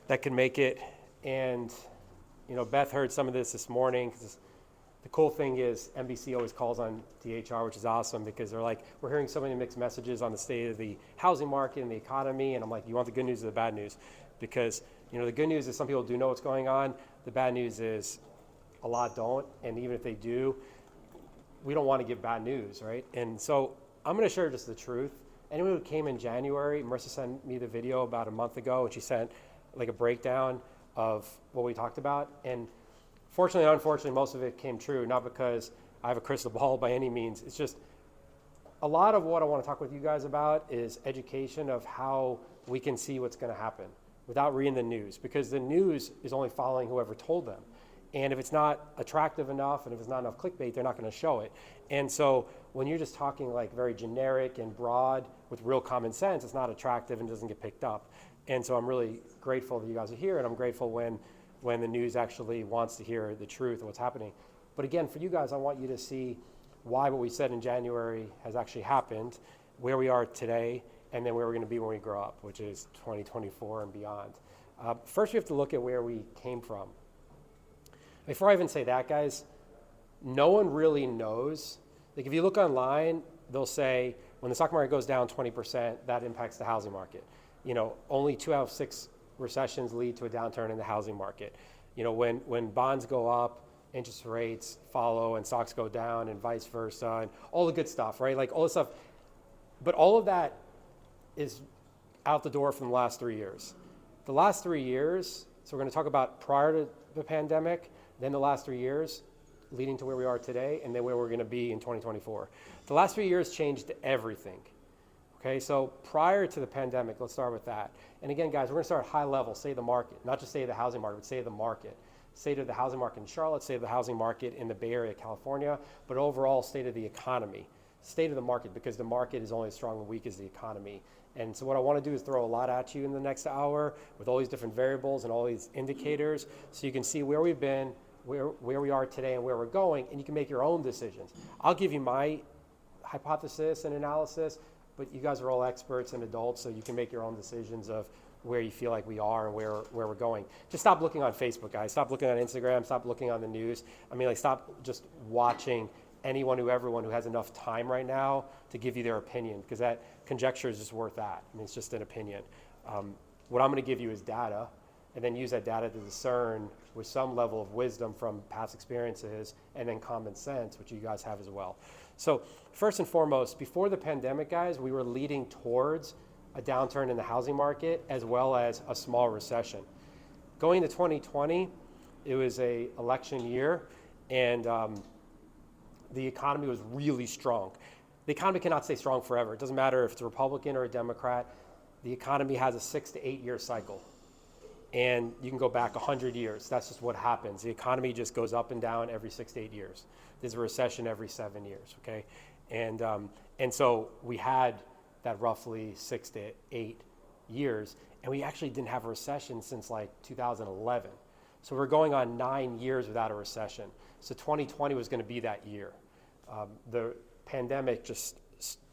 that can make it. And, Beth heard some of this morning, because the cool thing is NBC always calls on DHR, which is awesome, because they're like, we're hearing so many mixed messages on the state of the housing market and the economy. And I'm like, you want the good news or the bad news? Because, the good news is some people do know what's going on. The bad news is a lot don't. And even if they do, we don't want to give bad news, right? And so I'm going to share just the truth. Anyone who came in January, Marissa sent me the video about a month ago, and she sent like a breakdown of what we talked about. And fortunately and unfortunately, most of it came true, not because I have a crystal ball by any means. It's just a lot of what I want to talk with you guys about is education of how we can see what's going to happen without reading the news, because the news is only following whoever told them. And if it's not attractive enough and if it's not enough clickbait, they're not going to show it. And so when you're just talking like very generic and broad with real common sense, it's not attractive and doesn't get picked up. And so I'm really grateful that you guys are here, and I'm grateful when the news actually wants to hear the truth of what's happening. But again, for you guys, I want you to see why what we said in January has actually happened, where we are today, and then where we're going to be when we grow up, which is 2024 and beyond. First, we have to look at where we came from. Before I even say that, guys, no one really knows. Like if you look online, they'll say when the stock market goes down 20%, that impacts the housing market. Only 2 out of 6 recessions lead to a downturn in the housing market. When bonds go up, interest rates follow, and stocks go down, and vice versa, and all the good stuff, right? Like all this stuff. But all of that is out the door from the last 3 years. The last 3 years, so we're going to talk about prior to the pandemic, then the last 3 years leading to where we are today, and then where we're going to be in 2024. The last 3 years changed everything. Okay, so prior to the pandemic, let's start with that. And again, guys, we're going to start at high level, say the market, not just say the housing market, but say the market. State of the housing market in Charlotte, state of the housing market in the Bay Area, California, but overall state of the economy. State of the market, because the market is only as strong and weak as the economy. And so what I want to do is throw a lot at you in the next hour with all these different variables and all these indicators, so you can see where we've been, where we are today, and where we're going, and you can make your own decisions. I'll give you my hypothesis and analysis, but you guys are all experts and adults, so you can make your own decisions of where you feel like we are and where we're going. Just stop looking on Facebook, guys. Stop looking on Instagram. Stop looking on the news. Stop just watching everyone who has enough time right now to give you their opinion, because that conjecture is just worth that. It's just an opinion. What I'm going to give you is data, and then use that data to discern with some level of wisdom from past experiences, and then common sense, which you guys have as well. So first and foremost, before the pandemic, guys, we were leading towards a downturn in the housing market as well as a small recession. Going to 2020, it was an election year, and the economy was really strong. The economy cannot stay strong forever. It doesn't matter if it's a Republican or a Democrat. The economy has a 6 to 8 year cycle. And you can go back 100 years. That's just what happens. The economy just goes up and down every 6 to 8 years. There's a recession every 7 years, okay? And so we had that roughly 6 to 8 years, and we actually didn't have a recession since like 2011. So we're going on 9 years without a recession. So 2020 was going to be that year. The pandemic just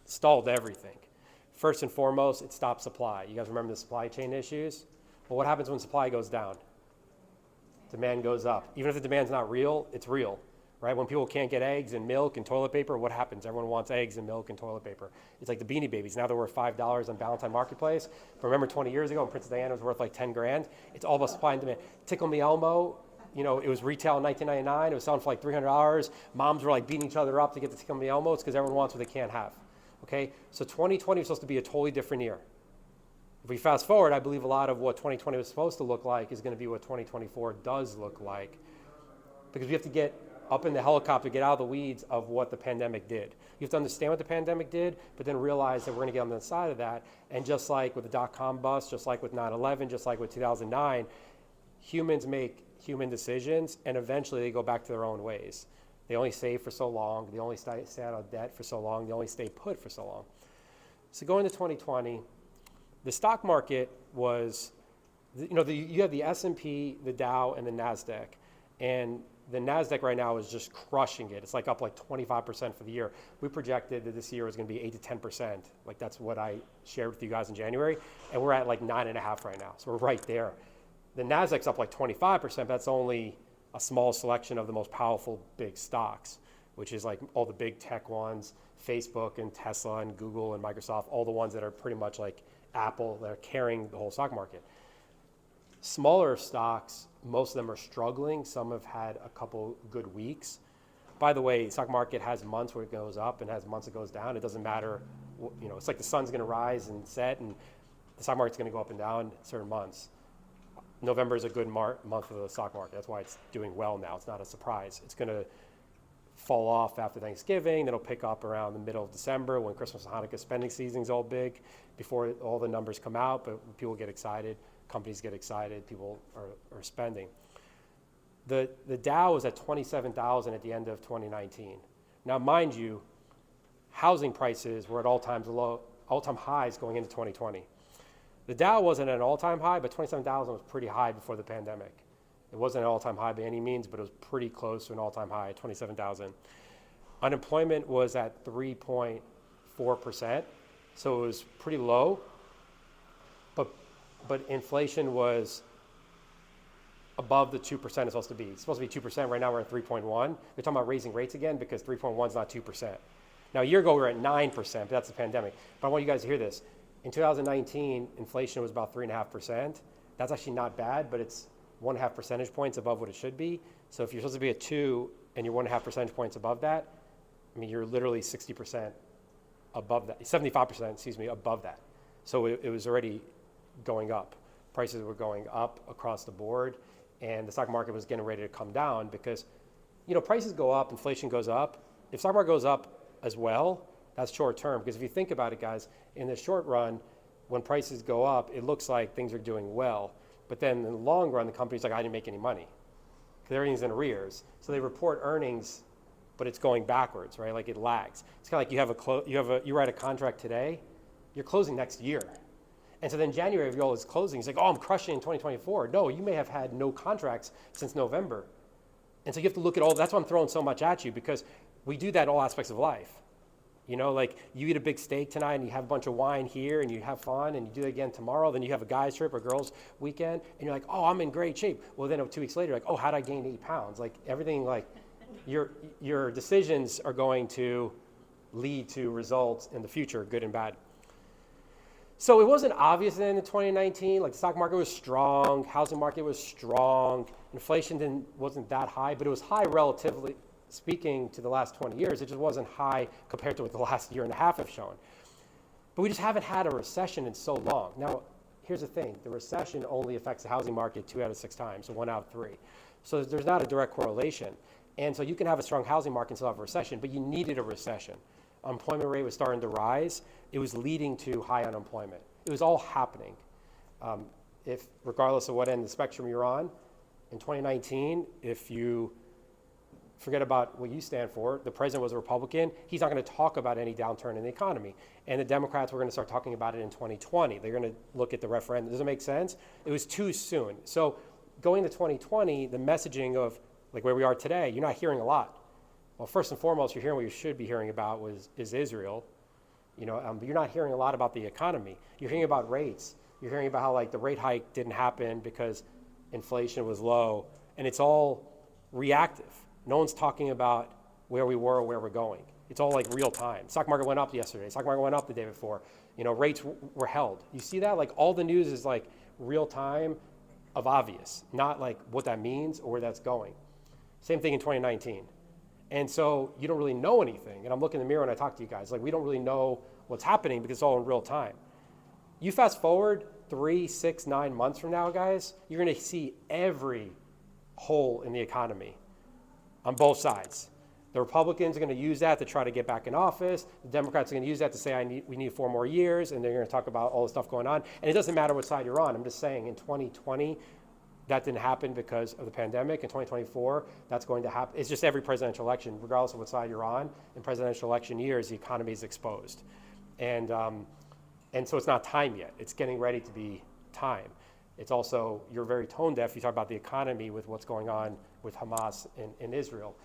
stalled everything. First and foremost, it stopped supply. You guys remember the supply chain issues? Well, what happens when supply goes down? Demand goes up. Even if the demand's not real, it's real, right? When people can't get eggs and milk and toilet paper, what happens? Everyone wants eggs and milk and toilet paper. It's like the Beanie Babies. Now they're worth $5 on Valentine Marketplace. But remember 20 years ago when Princess Diana was worth like 10 grand? It's all about supply and demand. Tickle Me Elmo, it was retail in 1999. It was selling for like $300. Moms were like beating each other up to get the Tickle Me Elmo. It's because everyone wants what they can't have. Okay, so 2020 was supposed to be a totally different year. If we fast forward, I believe a lot of what 2020 was supposed to look like is going to be what 2024 does look like, because we have to get up in the helicopter, get out of the weeds of what the pandemic did. You have to understand what the pandemic did, but then realize that we're going to get on the side of that. And just like with the dot-com bust, just like with 9/11, just like with 2009, humans make human decisions, and eventually they go back to their own ways. They only save for so long. They only stay out of debt for so long. They only stay put for so long. So going to 2020, the stock market was, you have the S&P, the Dow, and the NASDAQ. And the NASDAQ right now is just crushing it. It's like up like 25% for the year. We projected that this year was going to be 8 to 10%. Like that's what I shared with you guys in January. And we're at like 9.5 right now. So we're right there. The Nasdaq's up like 25%, that's only a small selection of the most powerful big stocks, which is like all the big tech ones, Facebook and Tesla and Google and Microsoft, all the ones that are pretty much like Apple that are carrying the whole stock market. Smaller stocks, most of them are struggling. Some have had a couple good weeks. By the way, the stock market has months where it goes up and has months it goes down. It doesn't matter, it's like the sun's going to rise and set, and the stock market's going to go up and down certain months. November is a good month for the stock market. That's why it's doing well now. It's not a surprise. It's going to fall off after Thanksgiving. Then it'll pick up around the middle of December when Christmas and Hanukkah spending season's all big, before all the numbers come out, but people get excited, companies get excited, people are spending. The Dow was at 27,000 at the end of 2019. Now, mind you, housing prices were at all-time highs going into 2020. The Dow wasn't at an all-time high, but 27,000 was pretty high before the pandemic. It wasn't an all-time high by any means, but it was pretty close to an all-time high at 27,000. Unemployment was at 3.4%, so it was pretty low, but inflation was above the 2% it's supposed to be. It's supposed to be 2%. Right now we're at 3.1. They're talking about raising rates again because 3.1 is not 2%. Now, a year ago we were at 9%, but that's the pandemic. But I want you guys to hear this. In 2019, inflation was about 3.5%. That's actually not bad, but it's 1.5 percentage points above what it should be. So if you're supposed to be at 2 and you're 1.5 percentage points above that, I mean, you're literally 60% above that, 75%, above that. So it was already going up. Prices were going up across the board, and the stock market was getting ready to come down because, prices go up, inflation goes up. If stock market goes up as well, that's short term. Because if you think about it, guys, in the short run, when prices go up, it looks like things are doing well. But then in the long run, the company's like, I didn't make any money because everything's in arrears. So they report earnings, but it's going backwards, right? Like it lags. It's kind of like you write a contract today, you're closing next year. And so then January, if all is closing, it's like, oh, I'm crushing in 2024. No, you may have had no contracts since November. And so you have to look at all, that's why I'm throwing so much at you, because we do that in all aspects of life. Like you eat a big steak tonight and you have a bunch of wine here and you have fun and you do it again tomorrow. Then you have a guy's trip or girls weekend and you're like, oh, I'm in great shape. Well, then 2 weeks later, you're like, oh, how did I gain 8 pounds? Like everything, like your decisions are going to lead to results in the future, good and bad. So it wasn't obvious then in 2019, like the stock market was strong, housing market was strong, inflation wasn't that high, but it was high relatively speaking to the last 20 years. It just wasn't high compared to what the last year and a half have shown. But we just haven't had a recession in so long. Now, here's the thing. The recession only affects the housing market 2 out of 6 times, so 1 out of 3. So there's not a direct correlation. And so you can have a strong housing market and still have a recession, but you needed a recession. Unemployment rate was starting to rise. It was leading to high unemployment. It was all happening. If regardless of what end of the spectrum you're on, in 2019, if you forget about what you stand for, the president was a Republican, he's not going to talk about any downturn in the economy. And the Democrats were going to start talking about it in 2020. They're going to look at the referendum. Does it make sense? It was too soon. So going to 2020, the messaging of like where we are today, you're not hearing a lot. Well, first and foremost, you're hearing what you should be hearing about is Israel. But you're not hearing a lot about the economy. You're hearing about rates. You're hearing about how like the rate hike didn't happen because inflation was low, and it's all reactive. No one's talking about where we were or where we're going. It's all like real time. Stock market went up yesterday. Stock market went up the day before. Rates were held. You see that? Like all the news is like real time of obvious, not like what that means or where that's going. Same thing in 2019. And so you don't really know anything. And I'm looking in the mirror when I talk to you guys. Like we don't really know what's happening because it's all in real time. You fast forward 3, 6, 9 months from now, guys, you're going to see every hole in the economy on both sides. The Republicans are going to use that to try to get back in office. The Democrats are going to use that to say we need 4 more years, and they're going to talk about all the stuff going on. And it doesn't matter what side you're on. I'm just saying in 2020, that didn't happen because of the pandemic. In 2024, that's going to happen. It's just every presidential election, regardless of what side you're on. In presidential election years, the economy is exposed. And so it's not time yet. It's getting ready to be time. It's also, you're very tone deaf. You talk about the economy with what's going on with Hamas in Israel.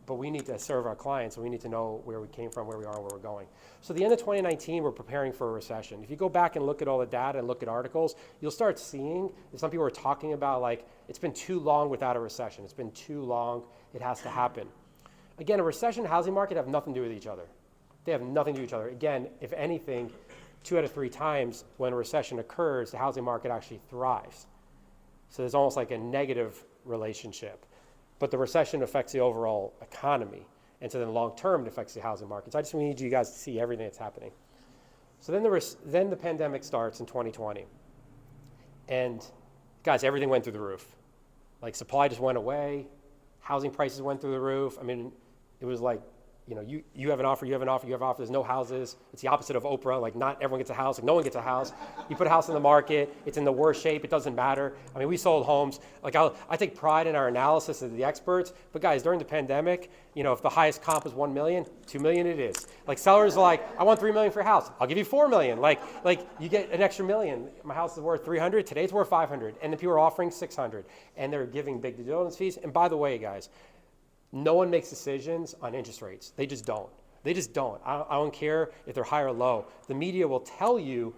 but we need to serve our clients, and we need to know where we came from, where we are, and where we're going. So the end of 2019, we're preparing for a recession. If you go back and look at all the data and look at articles, you'll start seeing that some people are talking about like, it's been too long without a recession. It's been too long. It has to happen. Again, a recession and housing market have nothing to do with each other. They have nothing to do with each other. Again, if anything, 2 out of 3 times when a recession occurs, the housing market actually thrives. So there's almost like a negative relationship. But the recession affects the overall economy. And so then long term, it affects the housing markets. I just need you guys to see everything that's happening. So then the pandemic starts in 2020. And guys, everything went through the roof. Like supply just went away. Housing prices went through the roof. I mean, it was like, you know, you have an offer, you have an offer, you have an offer, there's no houses. It's the opposite of Oprah, like not everyone gets a house, like no one gets a house. You put a house in the market, it's in the worst shape, it doesn't matter. I mean, we sold homes. Like I take pride in our analysis of the experts, but guys, during the pandemic, you know, if the highest comp is 1 million, 2 million it is. Like sellers are like, I want 3 million for your house. I'll give you 4 million. Like you get an extra million. My house is worth 300, today it's worth 500. And then people are offering 600 and they're giving big due diligence fees. And by the way, guys, no one makes decisions on interest rates. They just don't. They just don't. I don't care if they're high or low. The media will tell you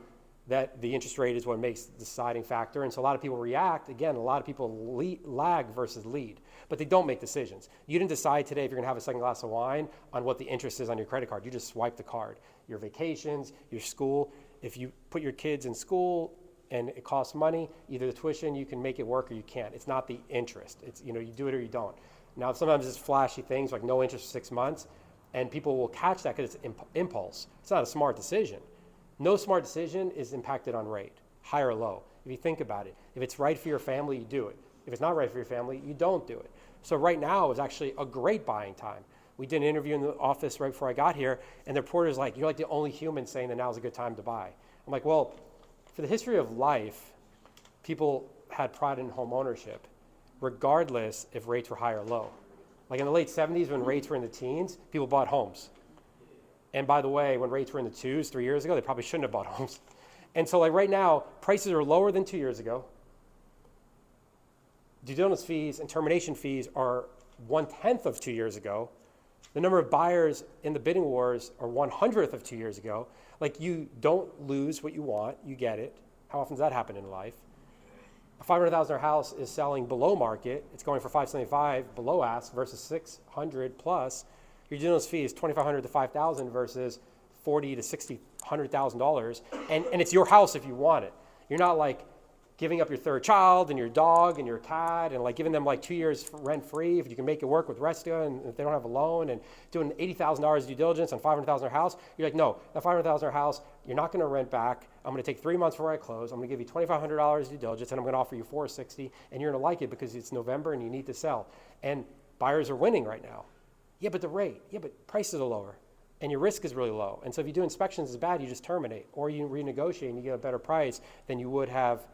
that the interest rate is what makes the deciding factor. And so a lot of people react. Again, a lot of people lag versus lead, but they don't make decisions. You didn't decide today if you're going to have a second glass of wine on what the interest is on your credit card. You just swipe the card. Your vacations, your school. If you put your kids in school and it costs money, either the tuition, you can make it work or you can't. It's not the interest. It's, you know, you do it or you don't. Now, sometimes it's flashy things like no interest for 6 months, and people will catch that because it's impulse. It's not a smart decision. No smart decision is impacted on rate, high or low. If you think about it, if it's right for your family, you do it. If it's not right for your family, you don't do it. So right now is actually a great buying time. We did an interview in the office right before I got here, and the reporter's like, you're like the only human saying that now's a good time to buy. I'm like, well, for the history of life, people had pride in home ownership, regardless if rates were high or low. Like in the late 70s, when rates were in the teens, people bought homes. And by the way, when rates were in the 2s 3 years ago, they probably shouldn't have bought homes. And so like right now, prices are lower than 2 years ago. Due diligence fees and termination fees are 1/10 of 2 years ago. The number of buyers in the bidding wars are 1/100th of 2 years ago. Like you don't lose what you want, you get it. How often does that happen in life? A $500,000 house is selling below market. It's going for $575 below ask versus $600 plus. Your due diligence fee is $2,500 to $5,000 versus $40,000 to $60,000, $100,000. And it's your house if you want it. You're not like giving up your third child and your dog and your cat and like giving them like 2 years rent free if you can make it work with Restia and if they don't have a loan and doing $80,000 due diligence on $500,000 house. You're like, no, that $500,000 house, you're not going to rent back. I'm going to take 3 months before I close. I'm going to give you $2,500 due diligence and I'm going to offer you $460 and you're going to like it because it's November and you need to sell. And buyers are winning right now. Yeah, but the rate, yeah, but prices are lower and your risk is really low. And so if you do inspections is bad, you just terminate or you renegotiate and you get a better price than you would have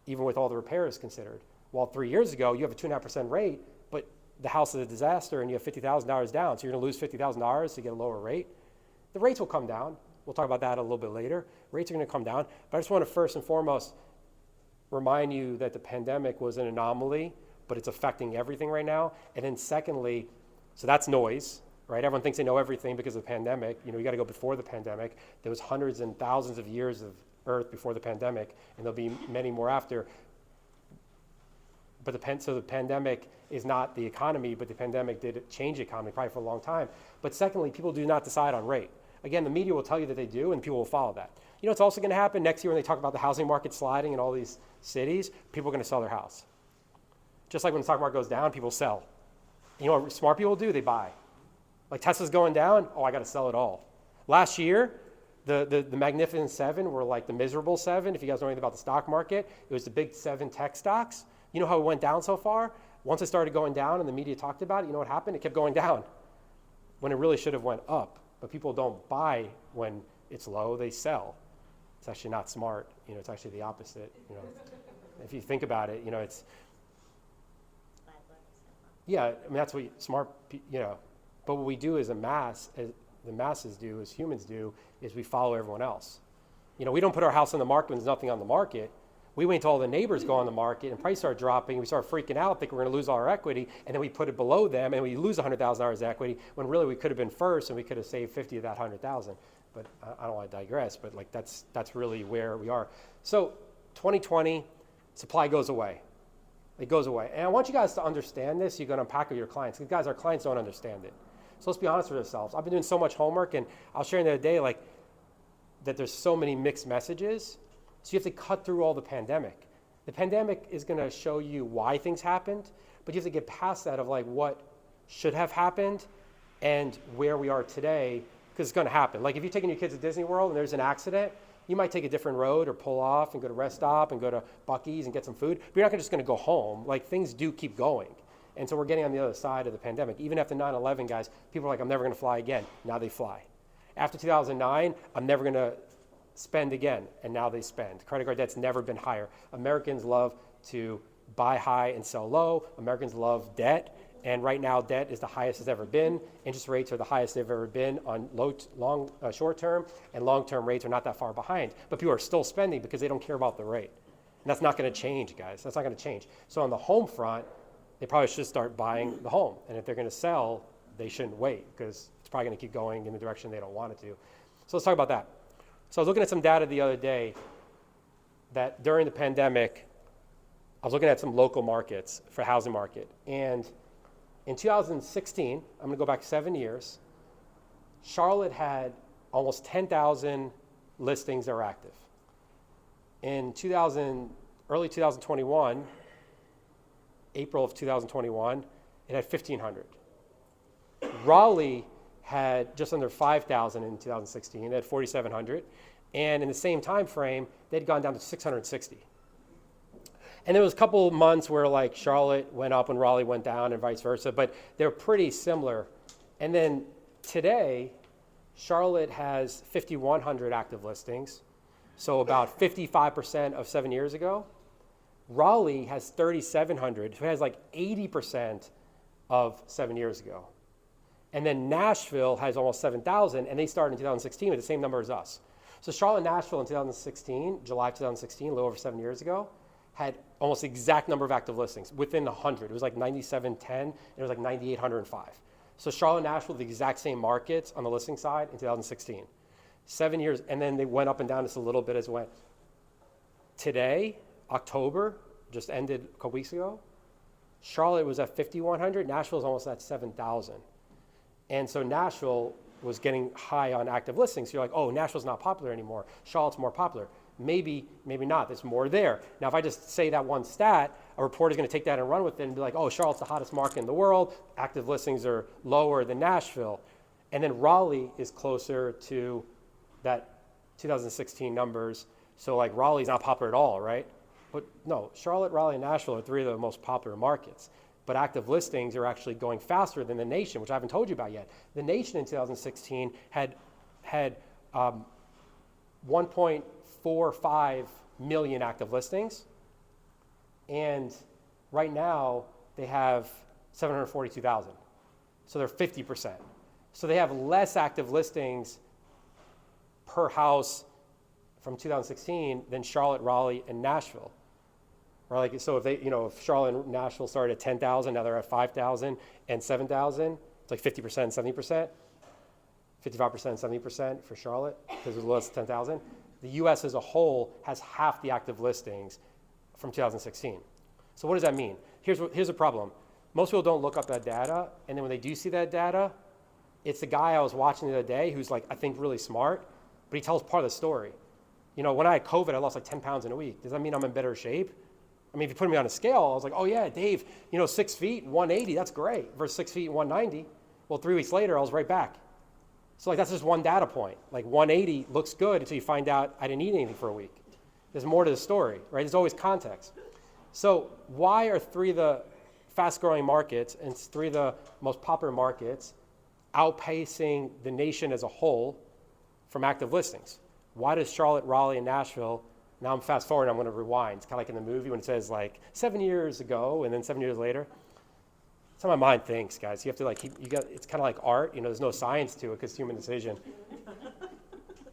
even with all the repairs considered. Well, 3 years ago, you have a 2.5% rate, but the house is a disaster and you have $50,000 down, so you're gonna lose $50,000 to get a lower rate. The rates will come down. We'll talk about that a little bit later. Rates are gonna come down, but I just wanna first and foremost remind you that the pandemic was an anomaly, but it's affecting everything right now. And then secondly, so that's noise, right? Everyone thinks they know everything because of the pandemic. You know, you gotta go before the pandemic. There was hundreds and thousands of years of Earth before the pandemic, and there'll be many more after. But so the pandemic is not the economy, but the pandemic did change the economy probably for a long time. But secondly, people do not decide on rate. Again, the media will tell you that they do, and people will follow that. You know what's also going to happen next year when they talk about the housing market sliding in all these cities? People are going to sell their house. Just like when the stock market goes down, people sell. You know what smart people do? They buy. Like Tesla's going down, oh, I got to sell it all. Last year, the Magnificent Seven were like the miserable seven. If you guys know anything about the stock market, it was the big 7 tech stocks. You know how it went down so far? Once it started going down and the media talked about it, you know what happened? It kept going down when it really should have went up. But people don't buy when it's low, they sell. It's actually not smart. You know, it's actually the opposite. You know, if you think about it, you know, it's, yeah, I mean, that's what smart, you know, but what we do as a mass, as the masses do, as humans do, is we follow everyone else. You know, we don't put our house on the market when there's nothing on the market. We wait until all the neighbors go on the market and prices start dropping. We start freaking out, think we're going to lose all our equity, and then we put it below them, and we lose $100,000 of equity when really we could have been first, and we could have saved 50 of that 100,000. But I don't want to digress. But like that's really where we are. So 2020, supply goes away. It goes away. And I want you guys to understand this. You're going to unpack with your clients. Because guys, our clients don't understand it. So let's be honest with ourselves. I've been doing so much homework, and I was sharing the other day like that there's so many mixed messages. So you have to cut through all the pandemic. The pandemic is going to show you why things happened, but you have to get past that of like what should have happened and where we are today, because it's going to happen. Like if you're taking your kids to Disney World and there's an accident, you might take a different road or pull off and go to rest stop and go to Buc-ee's and get some food, but you're not just going to go home. Like things do keep going. And so we're getting on the other side of the pandemic. Even after 9/11, guys, people are like, I'm never going to fly again. Now they fly. After 2009, I'm never going to spend again, and now they spend. Credit card debt's never been higher. Americans love to buy high and sell low. Americans love debt, and right now debt is the highest it's ever been. Interest rates are the highest they've ever been on short-term, and long-term rates are not that far behind. But people are still spending because they don't care about the rate. And that's not going to change, guys. That's not going to change. So on the home front, they probably should start buying the home. And if they're going to sell, they shouldn't wait because it's probably going to keep going in the direction they don't want it to. So let's talk about that. So I was looking at some data the other day that during the pandemic, I was looking at some local markets for housing market. And in 2016, I'm going to go back 7 years, Charlotte had almost 10,000 listings that were active. In early 2021, April of 2021, it had 1,500. Raleigh had just under 5,000 in 2016. They had 4,700. And in the same time frame, they'd gone down to 660. And there was a couple months where like Charlotte went up and Raleigh went down and vice versa, but they're pretty similar. And then today, Charlotte has 5,100 active listings, so about 55% of 7 years ago. Raleigh has 3,700, so it has like 80% of 7 years ago. And then Nashville has almost 7,000, and they started in 2016 with the same number as us. So Charlotte and Nashville in 2016, July 2016, a little over 7 years ago, had almost the exact number of active listings, within 100. It was like 9,710, and it was like 9,805. So Charlotte and Nashville, the exact same markets on the listing side in 2016. 7 years, and then they went up and down just a little bit as it went. Today, October, just ended a couple weeks ago, Charlotte was at 5,100, Nashville is almost at 7,000. And so Nashville was getting high on active listings. So you're like, oh, Nashville's not popular anymore. Charlotte's more popular. Maybe, maybe not. There's more there. Now, if I just say that one stat, a reporter's going to take that and run with it and be like, oh, Charlotte's the hottest market in the world. Active listings are lower than Nashville. And then Raleigh is closer to that 2016 numbers. So like Raleigh's not popular at all, right? But no, Charlotte, Raleigh, and Nashville are three of the most popular markets. But active listings are actually going faster than the nation, which I haven't told you about yet. The nation in 2016 had 1.45 million active listings. And right now, they have 742,000. So they're 50%. So they have less active listings per house from 2016 than Charlotte, Raleigh, and Nashville. Or like, so if they, if Charlotte and Nashville started at 10,000, now they're at 5,000 and 7,000, it's like 50% and 70%, 55% and 70% for Charlotte, because it's less than 10,000. The US as a whole has half the active listings from 2016. So what does that mean? Here's a problem. Most people don't look up that data, and then when they do see that data, it's the guy I was watching the other day who's like, I think really smart, but he tells part of the story. When I had COVID, I lost like 10 pounds in a week. Does that mean I'm in better shape? I mean, if you put me on a scale, I was like, oh yeah, Dave, 6 feet, 180, that's great, versus 6 feet, 190. Well, 3 weeks later, I was right back. So like that's just one data point. Like 180 looks good until you find out I didn't eat anything for a week. There's more to the story, right? There's always context. So why are three of the fast growing markets and three of the most popular markets outpacing the nation as a whole from active listings? Why does Charlotte, Raleigh, and Nashville, now I'm fast forward, I'm going to rewind. It's kind of like in the movie when it says like 7 years ago and then 7 years later. That's how my mind thinks, guys. You have to it's kind of like art. There's no science to it because it's human decision.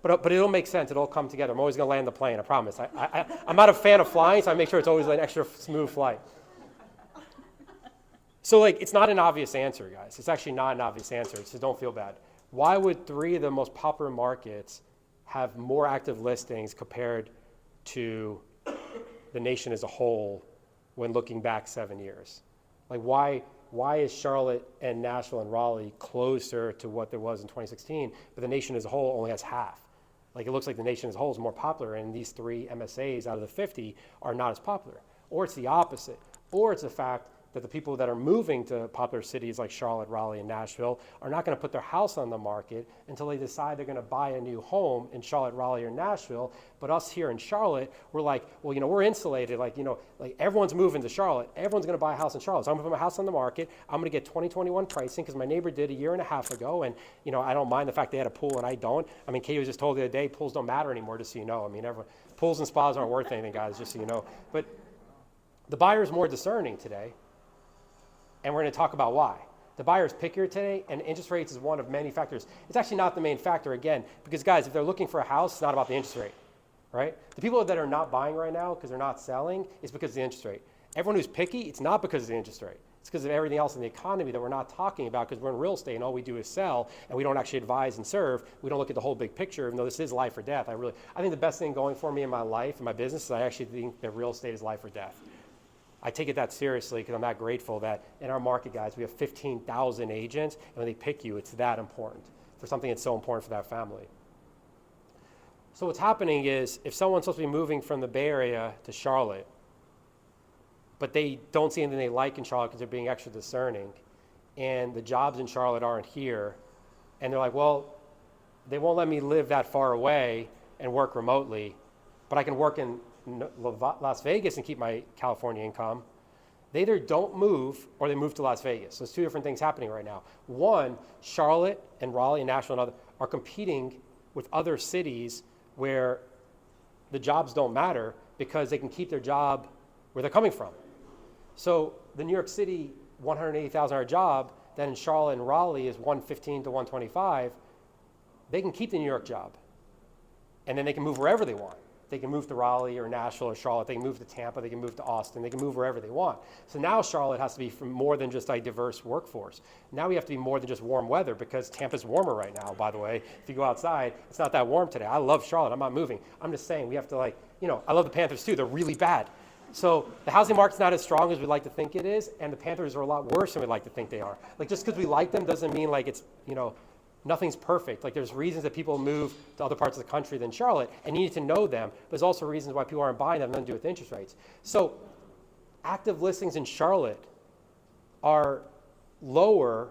But it'll make sense. It'll come together. I'm always going to land the plane, I promise. I'm not a fan of flying, so I make sure it's always an extra smooth flight. So like, it's not an obvious answer, guys. It's actually not an obvious answer, so don't feel bad. Why would 3 of the most popular markets have more active listings compared to the nation as a whole when looking back 7 years? Like, why is Charlotte and Nashville and Raleigh closer to what there was in 2016, but the nation as a whole only has half? Like, it looks like the nation as a whole is more popular, and these 3 MSAs out of the 50 are not as popular. Or it's the opposite. Or it's the fact that the people that are moving to popular cities like Charlotte, Raleigh, and Nashville are not going to put their house on the market until they decide they're going to buy a new home in Charlotte, Raleigh, or Nashville. But us here in Charlotte, we're like, well, we're insulated. Like, like everyone's moving to Charlotte. Everyone's going to buy a house in Charlotte. So I'm going to put my house on the market. I'm going to get 2021 pricing because my neighbor did a year and a half ago. And, I don't mind the fact they had a pool and I don't. I mean, Katie was just told the other day, pools don't matter anymore, just so you know. I mean, pools and spas aren't worth anything, guys, just so you know. But the buyer is more discerning today. And we're going to talk about why. The buyer is pickier today, and interest rates is one of many factors. It's actually not the main factor, again, because, guys, if they're looking for a house, it's not about the interest rate, right? The people that are not buying right now because they're not selling is because of the interest rate. Everyone who's picky, it's not because of the interest rate. It's because of everything else in the economy that we're not talking about because we're in real estate and all we do is sell, and we don't actually advise and serve. We don't look at the whole big picture, even though this is life or death. I think the best thing going for me in my life and my business is I actually think that real estate is life or death. I take it that seriously because I'm that grateful that in our market, guys, we have 15,000 agents, and when they pick you, it's that important for something that's so important for that family. So what's happening is if someone's supposed to be moving from the Bay Area to Charlotte, but they don't see anything they like in Charlotte because they're being extra discerning, and the jobs in Charlotte aren't here, and they're like, well, they won't let me live that far away and work remotely, but I can work in Las Vegas and keep my California income. They either don't move or they move to Las Vegas. So there's 2 different things happening right now. One, Charlotte and Raleigh and Nashville and other are competing with other cities where the jobs don't matter because they can keep their job where they're coming from. So the New York City $180,000 job that in Charlotte and Raleigh is $115 to $125, they can keep the New York job. And then they can move wherever they want. They can move to Raleigh or Nashville or Charlotte. They can move to Tampa. They can move to Austin. They can move wherever they want. So now Charlotte has to be from more than just a diverse workforce. Now we have to be more than just warm weather because Tampa's warmer right now, by the way. If you go outside, it's not that warm today. I love Charlotte. I'm not moving. I'm just saying we have to I love the Panthers too. They're really bad. So the housing market's not as strong as we'd like to think it is, and the Panthers are a lot worse than we'd like to think they are. Like just because we like them doesn't mean like it's, nothing's perfect. Like there's reasons that people move to other parts of the country than Charlotte, and you need to know them. But there's also reasons why people aren't buying them, nothing to do with interest rates. So active listings in Charlotte are lower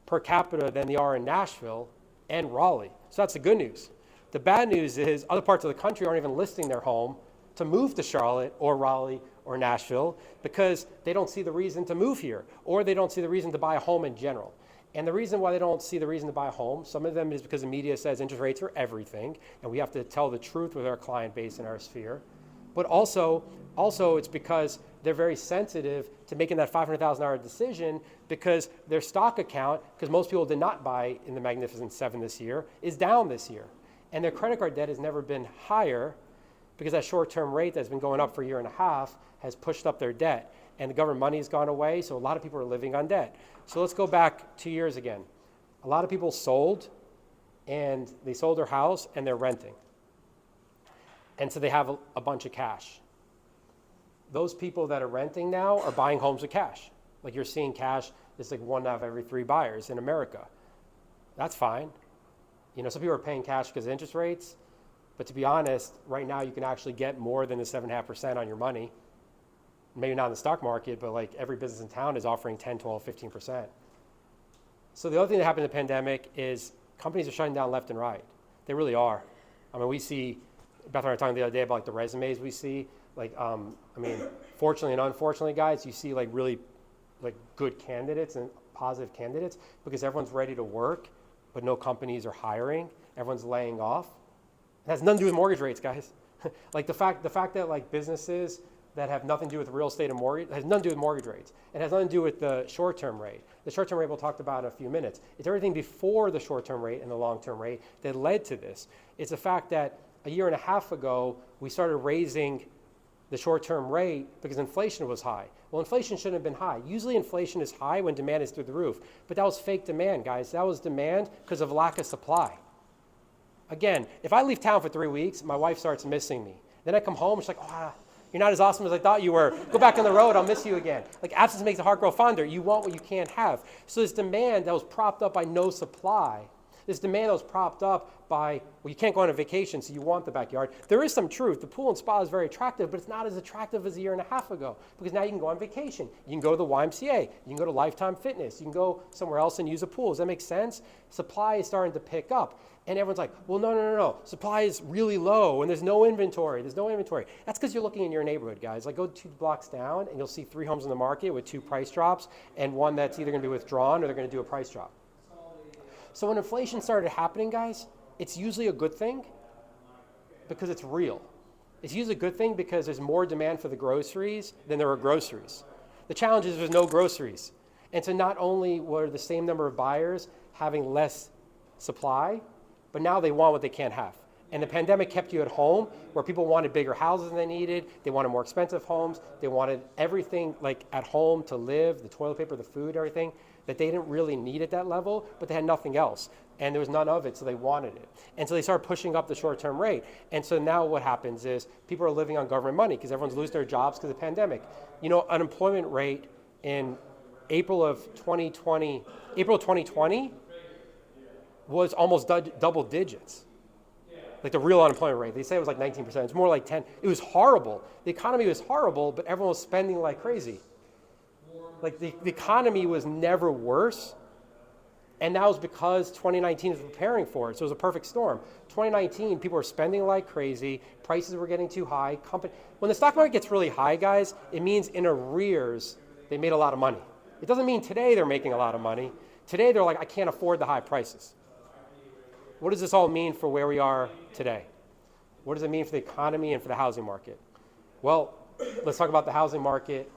per capita than they are in Nashville and Raleigh. So that's the good news. The bad news is other parts of the country aren't even listing their home to move to Charlotte or Raleigh or Nashville because they don't see the reason to move here, or they don't see the reason to buy a home in general. And the reason why they don't see the reason to buy a home, some of them is because the media says interest rates are everything, and we have to tell the truth with our client base in our sphere. But also it's because they're very sensitive to making that $500,000 decision because their stock account, because most people did not buy in the Magnificent Seven this year, is down this year. And their credit card debt has never been higher because that short-term rate that's been going up for a year and a half has pushed up their debt. And the government money has gone away, so a lot of people are living on debt. So let's go back 2 years again. A lot of people sold, and they sold their house, and they're renting. And so they have a bunch of cash. Those people that are renting now are buying homes with cash. Like you're seeing cash, it's like 1 out of every 3 buyers in America. That's fine. Some people are paying cash because of interest rates, but to be honest, right now you can actually get more than the 7.5% on your money. Maybe not in the stock market, but like every business in town is offering 10, 12, 15%. So the other thing that happened in the pandemic is companies are shutting down left and right. They really are. I mean, we see, Beth and I were talking the other day about like the resumes we see. Like, fortunately and unfortunately, guys, you see like really like good candidates and positive candidates because everyone's ready to work, but no companies are hiring. Everyone's laying off. It has nothing to do with mortgage rates, guys. Like the fact that like businesses that have nothing to do with real estate and mortgage, has nothing to do with mortgage rates. It has nothing to do with the short-term rate. The short-term rate we'll talk about in a few minutes. It's everything before the short-term rate and the long-term rate that led to this. It's the fact that a year and a half ago, we started raising the short-term rate because inflation was high. Well, inflation shouldn't have been high. Usually inflation is high when demand is through the roof, but that was fake demand, guys. That was demand because of lack of supply. Again, if I leave town for 3 weeks, my wife starts missing me. Then I come home, she's like, oh, you're not as awesome as I thought you were. Go back on the road, I'll miss you again. Like, absence makes the heart grow fonder. You want what you can't have. So this demand that was propped up by no supply, this demand that was propped up by, well, you can't go on a vacation, so you want the backyard. There is some truth. The pool and spa is very attractive, but it's not as attractive as a year and a half ago because now you can go on vacation. You can go to the YMCA. You can go to Lifetime Fitness. You can go somewhere else and use a pool. Does that make sense? Supply is starting to pick up. And everyone's like, well, no. Supply is really low and there's no inventory. That's because you're looking in your neighborhood, guys. Like, go 2 blocks down and you'll see 3 homes in the market with 2 price drops and one that's either going to be withdrawn or they're going to do a price drop. So when inflation started happening, guys, it's usually a good thing because it's real. It's usually a good thing because there's more demand for the groceries than there are groceries. The challenge is there's no groceries. And so not only were the same number of buyers having less supply, but now they want what they can't have. And the pandemic kept you at home where people wanted bigger houses than they needed. They wanted more expensive homes. They wanted everything like at home to live, the toilet paper, the food, everything that they didn't really need at that level, but they had nothing else. And there was none of it, so they wanted it. And so they started pushing up the short-term rate. And so now what happens is people are living on government money because everyone's losing their jobs because of the pandemic. You know, unemployment rate in April of 2020 was almost double digits. Like the real unemployment rate. They say it was like 19%. It's more like 10. It was horrible. The economy was horrible, but everyone was spending like crazy. Like the economy was never worse. And that was because 2019 was preparing for it. So it was a perfect storm. 2019, people were spending like crazy. Prices were getting too high. When the stock market gets really high, guys, it means in arrears, they made a lot of money. It doesn't mean today they're making a lot of money. Today they're like, I can't afford the high prices. What does this all mean for where we are today? What does it mean for the economy and for the housing market? Well, let's talk about the housing market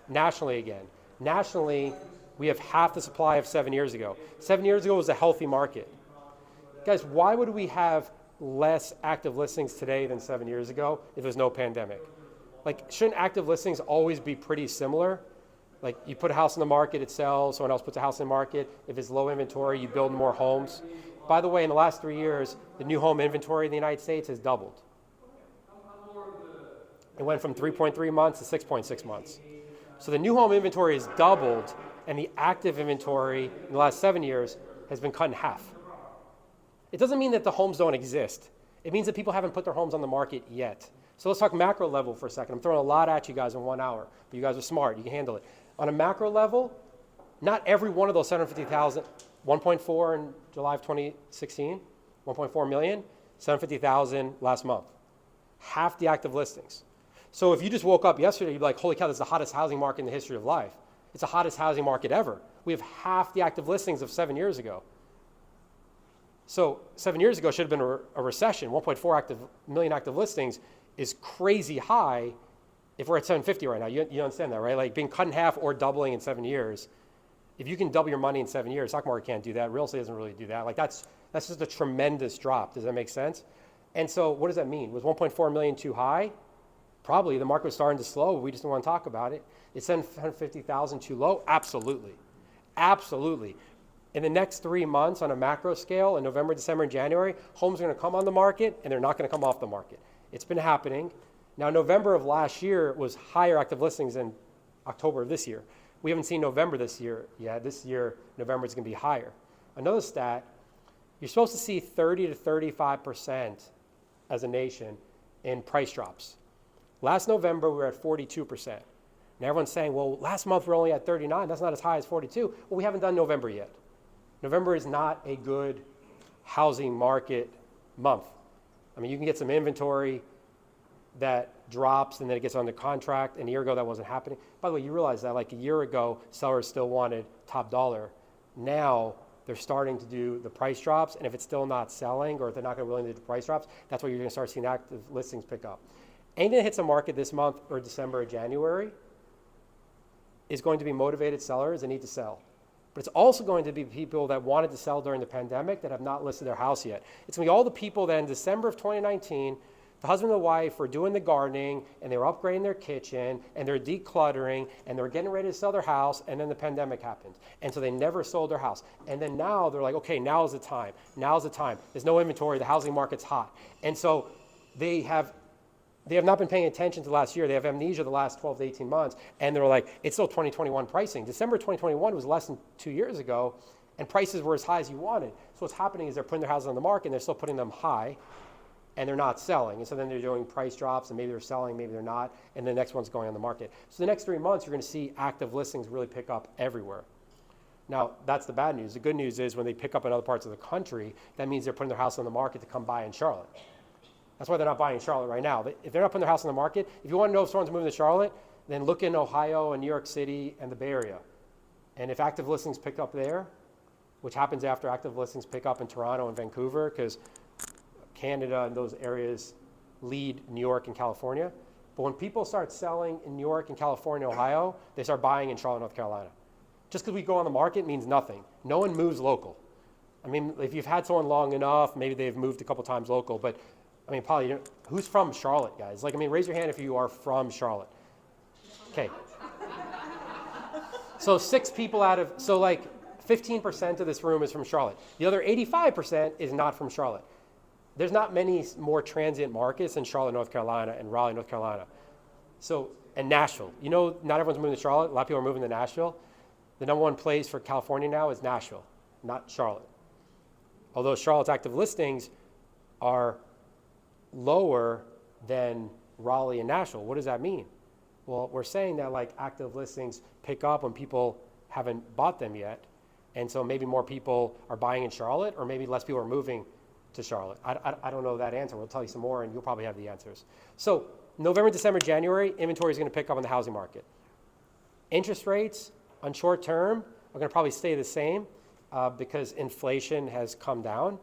nationally again. Nationally, we have half the supply of 7 years ago. 7 years ago was a healthy market. Guys, why would we have less active listings today than 7 years ago if there's no pandemic? Like, shouldn't active listings always be pretty similar? Like, you put a house in the market, it sells, someone else puts a house in the market. If it's low inventory, you build more homes. By the way, in the last 3 years, the new home inventory in the United States has doubled. It went from 3.3 months to 6.6 months. So the new home inventory has doubled, and the active inventory in the last 7 years has been cut in half. It doesn't mean that the homes don't exist. It means that people haven't put their homes on the market yet. So let's talk macro level for a second. I'm throwing a lot at you guys in 1 hour, but you guys are smart. You can handle it. On a macro level, not every one of those 750,000, 1.4 in July of 2016, 1.4 million, 750,000 last month. Half the active listings. So if you just woke up yesterday, you'd be like, holy cow, this is the hottest housing market in the history of life. It's the hottest housing market ever. We have half the active listings of 7 years ago. So 7 years ago should have been a recession. 1.4 million active listings is crazy high if we're at 750 right now. You understand that, right? Like being cut in half or doubling in 7 years. If you can double your money in 7 years, stock market can't do that. Real estate doesn't really do that. Like that's just a tremendous drop. Does that make sense? And so what does that mean? Was 1.4 million too high? Probably. The market was starting to slow. We just don't want to talk about it. Is 750,000 too low? Absolutely. Absolutely. In the next 3 months on a macro scale, in November, December, and January, homes are going to come on the market and they're not going to come off the market. It's been happening. Now, November of last year was higher active listings than October of this year. We haven't seen November this year yet. This year, November is going to be higher. Another stat, you're supposed to see 30 to 35% as a nation in price drops. Last November, we were at 42%. And everyone's saying, well, last month we're only at 39. That's not as high as 42. Well, we haven't done November yet. November is not a good housing market month. I mean, you can get some inventory that drops and then it gets under contract. And a year ago, that wasn't happening. By the way, you realize that like a year ago, sellers still wanted top dollar. Now they're starting to do the price drops. And if it's still not selling or if they're not going to be willing to do the price drops, that's where you're going to start seeing active listings pick up. Anything that hits the market this month or December or January is going to be motivated sellers that need to sell. But it's also going to be people that wanted to sell during the pandemic that have not listed their house yet. It's going to be all the people that in December of 2019, the husband and the wife were doing the gardening and they were upgrading their kitchen and they're decluttering and they're getting ready to sell their house, and then the pandemic happened. And so they never sold their house. And then now they're like, okay, now's the time. Now's the time. There's no inventory. The housing market's hot. And so they have not been paying attention to last year. They have amnesia the last 12 to 18 months. And they're like, it's still 2021 pricing. December 2021 was less than 2 years ago, and prices were as high as you wanted. So what's happening is they're putting their houses on the market, and they're still putting them high, and they're not selling. And so then they're doing price drops, and maybe they're selling, maybe they're not, and the next one's going on the market. So the next 3 months, you're going to see active listings really pick up everywhere. Now, that's the bad news. The good news is when they pick up in other parts of the country, that means they're putting their house on the market to come buy in Charlotte. That's why they're not buying in Charlotte right now. If they're not putting their house on the market, if you want to know if someone's moving to Charlotte, then look in Ohio and New York City and the Bay Area. And if active listings pick up there, which happens after active listings pick up in Toronto and Vancouver, because Canada and those areas lead New York and California. But when people start selling in New York and California, Ohio, they start buying in Charlotte, North Carolina. Just because we go on the market means nothing. No one moves local. I mean, if you've had someone long enough, maybe they've moved a couple times local, but I mean, probably, who's from Charlotte, guys? Like, I mean, raise your hand if you are from Charlotte. Okay. So 6 people out of, so like 15% of this room is from Charlotte. The other 85% is not from Charlotte. There's not many more transient markets in Charlotte, North Carolina, and Raleigh, North Carolina. So, and Nashville. You know, not everyone's moving to Charlotte. A lot of people are moving to Nashville. The number one place for California now is Nashville, not Charlotte. Although Charlotte's active listings are lower than Raleigh and Nashville. What does that mean? Well, we're saying that like active listings pick up when people haven't bought them yet. And so maybe more people are buying in Charlotte, or maybe less people are moving to Charlotte. I don't know that answer. We'll tell you some more and you'll probably have the answers. So November, December, January, inventory is going to pick up in the housing market. Interest rates on short term are going to probably stay the same because inflation has come down.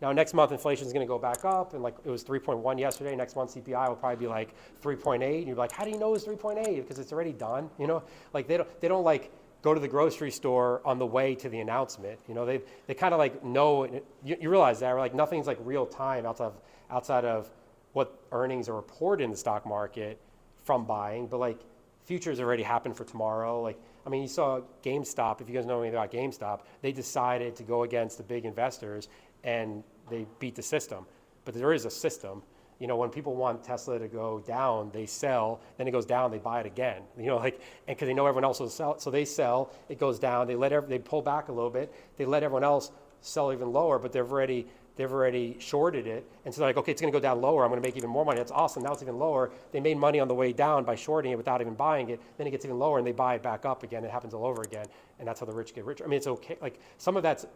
Now, next month, inflation is going to go back up, and like it was 3.1 yesterday. Next month, CPI will probably be like 3.8. And you're like, how do you know it's 3.8? Because it's already done. You know, like they don't like go to the grocery store on the way to the announcement. You know, they kind of like know. You realize that, like nothing's like real time outside of what earnings are reported in the stock market from buying. But like futures already happened for tomorrow. Like, I mean, you saw GameStop. If you guys know anything about GameStop, they decided to go against the big investors and they beat the system. But there is a system. You know, when people want Tesla to go down, they sell, then it goes down, they buy it again. You know, like, and because they know everyone else will sell, so they sell, it goes down, they pull back a little bit, they let everyone else sell even lower, but they've already shorted it, and so they're like, okay, it's going to go down lower, I'm going to make even more money. That's awesome. Now it's even lower. They made money on the way down by shorting it without even buying it. Then it gets even lower, and they buy it back up again. It happens all over again, and that's how the rich get richer. I mean, it's okay. Like some of that's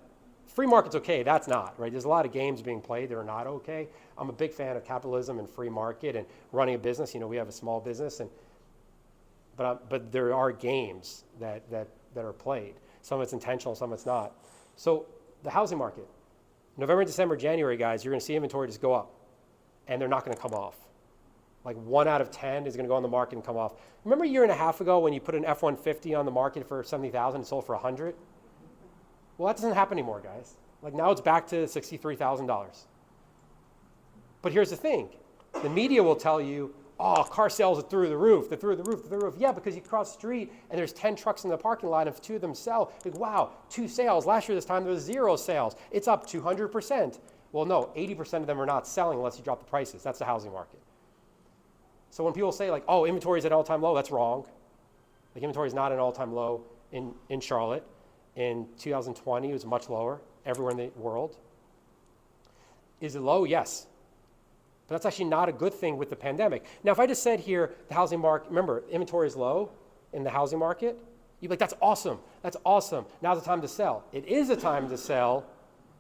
free market's okay. That's not right. There's a lot of games being played that are not okay. I'm a big fan of capitalism and free market and running a business. You know, we have a small business, but there are games that are played. Some of it's intentional, some of it's not. So the housing market. November, December, January, guys, you're going to see inventory just go up, and they're not going to come off. Like 1 out of 10 is going to go on the market and come off. Remember a year and a half ago when you put an F-150 on the market for $70,000 and sold for $100,000? Well, that doesn't happen anymore, guys. Like now it's back to $63,000. But here's the thing. The media will tell you, oh, car sales are through the roof, they're through the roof, they're through the roof. Yeah, because you cross the street and there's 10 trucks in the parking lot and if 2 of them sell, like, wow, 2 sales. Last year this time there was 0 sales. It's up 200%. Well, no, 80% of them are not selling unless you drop the prices. That's the housing market. So when people say like, oh, inventory is at an all-time low, that's wrong. Like inventory is not an all-time low in Charlotte. In 2020, it was much lower everywhere in the world. Is it low? Yes. But that's actually not a good thing with the pandemic. Now, if I just said here, the housing market, remember, inventory is low in the housing market, you'd be like, that's awesome. That's awesome. Now's the time to sell. It is a time to sell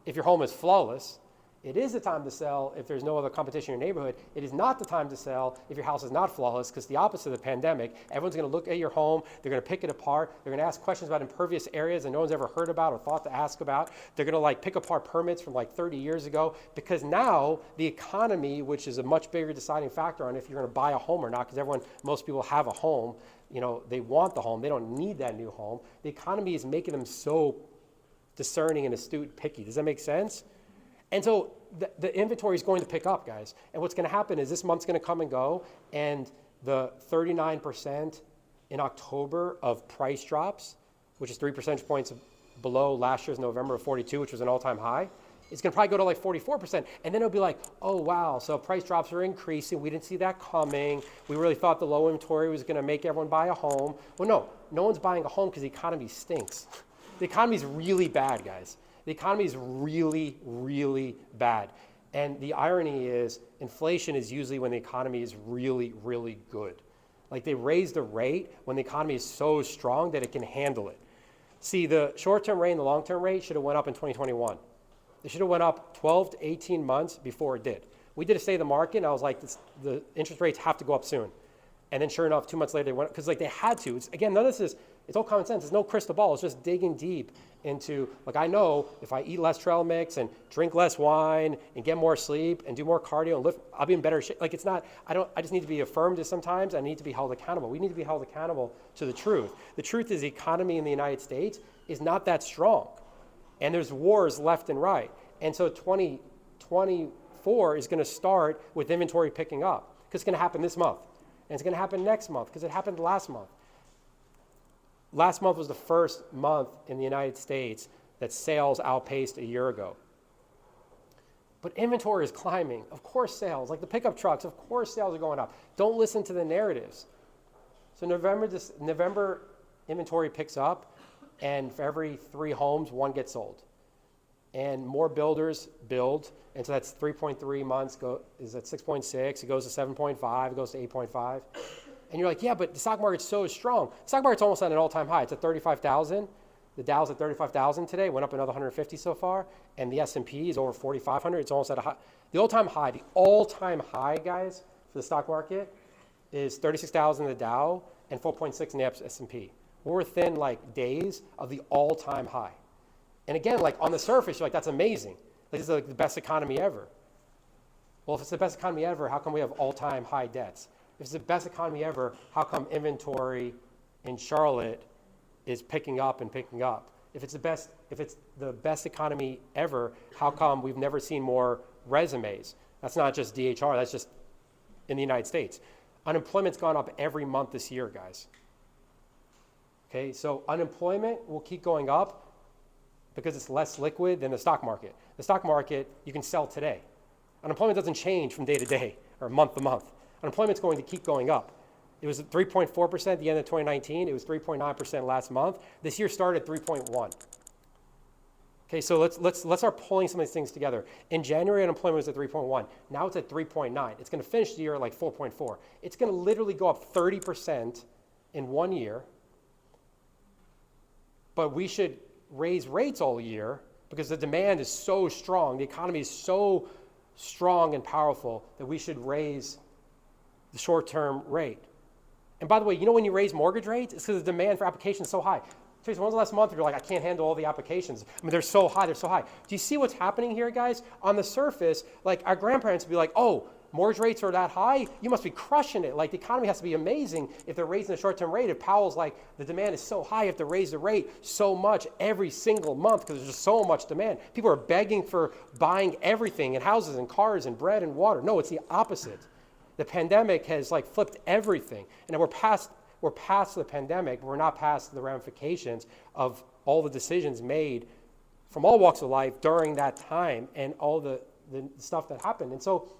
if your home is flawless. It is the time to sell if there's no other competition in your neighborhood. It is not the time to sell if your house is not flawless, because the opposite of the pandemic, everyone's going to look at your home, they're going to pick it apart, they're going to ask questions about impervious areas that no one's ever heard about or thought to ask about. They're going to like pick apart permits from like 30 years ago, because now the economy, which is a much bigger deciding factor on if you're going to buy a home or not, because most people have a home, they want the home, they don't need that new home. The economy is making them so discerning and astute, picky. Does that make sense? And so the inventory is going to pick up, guys. And what's going to happen is this month's going to come and go, and the 39% in October of price drops, which is 3 percentage points below last year's November of 42, which was an all-time high, it's going to probably go to like 44%. And then it'll be like, oh, wow, so price drops are increasing. We didn't see that coming. We really thought the low inventory was going to make everyone buy a home. Well, no one's buying a home because the economy stinks. The economy is really bad, guys. The economy is really, really bad. And the irony is inflation is usually when the economy is really, really good. Like they raise the rate when the economy is so strong that it can handle it. See, the short-term rate and the long-term rate should have went up in 2021. They should have went up 12 to 18 months before it did. We did a state of the market, and I was like, the interest rates have to go up soon. And then sure enough, 2 months later, they went, because like they had to. Again, none of this is, it's all common sense. There's no crystal ball. It's just digging deep into, like I know if I eat less trail mix and drink less wine and get more sleep and do more cardio and lift, I'll be in better shape. Like it's not, I just need to be affirmed sometimes. I need to be held accountable. We need to be held accountable to the truth. The truth is the economy in the United States is not that strong. And there's wars left and right. And so 2024 is going to start with inventory picking up, because it's going to happen this month. And it's going to happen next month, because it happened last month. Last month was the first month in the United States that sales outpaced a year ago. But inventory is climbing. Of course sales, like the pickup trucks, of course sales are going up. Don't listen to the narratives. So November inventory picks up, and for every 3 homes, 1 gets sold. And more builders build, and so that's 3.3 months is at 6.6, it goes to 7.5, it goes to 8.5. And you're like, yeah, but the stock market's so strong. The stock market's almost at an all-time high. It's at 35,000. The Dow's at 35,000 today, went up another 150 so far, and the S&P is over 4,500. It's almost at a high. The all-time high, guys, for the stock market is 36,000 in the Dow and 4.6 in the S&P. We're within like days of the all-time high. And again, like on the surface, you're like, that's amazing. Like, this is like the best economy ever. Well, if it's the best economy ever, how come we have all-time high debts? If it's the best economy ever, how come inventory in Charlotte is picking up and picking up? If it's the best economy ever, how come we've never seen more resumes? That's not just DHR, that's just in the United States. Unemployment's gone up every month this year, guys. Okay, so unemployment will keep going up because it's less liquid than the stock market. The stock market, you can sell today. Unemployment doesn't change from day to day or month to month. Unemployment's going to keep going up. It was 3.4% at the end of 2019. It was 3.9% last month. This year started at 3.1. Okay, so let's start pulling some of these things together. In January, unemployment was at 3.1. Now it's at 3.9. It's going to finish the year at like 4.4. It's going to literally go up 30% in 1 year. But we should raise rates all year because the demand is so strong. The economy is so strong and powerful that we should raise the short-term rate. And by the way, you know when you raise mortgage rates, it's because the demand for applications is so high. Tracy, when was the last month you're like, I can't handle all the applications? I mean, they're so high. Do you see what's happening here, guys? On the surface, like our grandparents would be like, oh, mortgage rates are that high? You must be crushing it. Like the economy has to be amazing if they're raising the short-term rate. If Powell's like, the demand is so high, you have to raise the rate so much every single month because there's just so much demand. People are begging for buying everything and houses and cars and bread and water. No, it's the opposite. The pandemic has like flipped everything. And we're past the pandemic, but we're not past the ramifications of all the decisions made from all walks of life during that time and all the stuff that happened. And so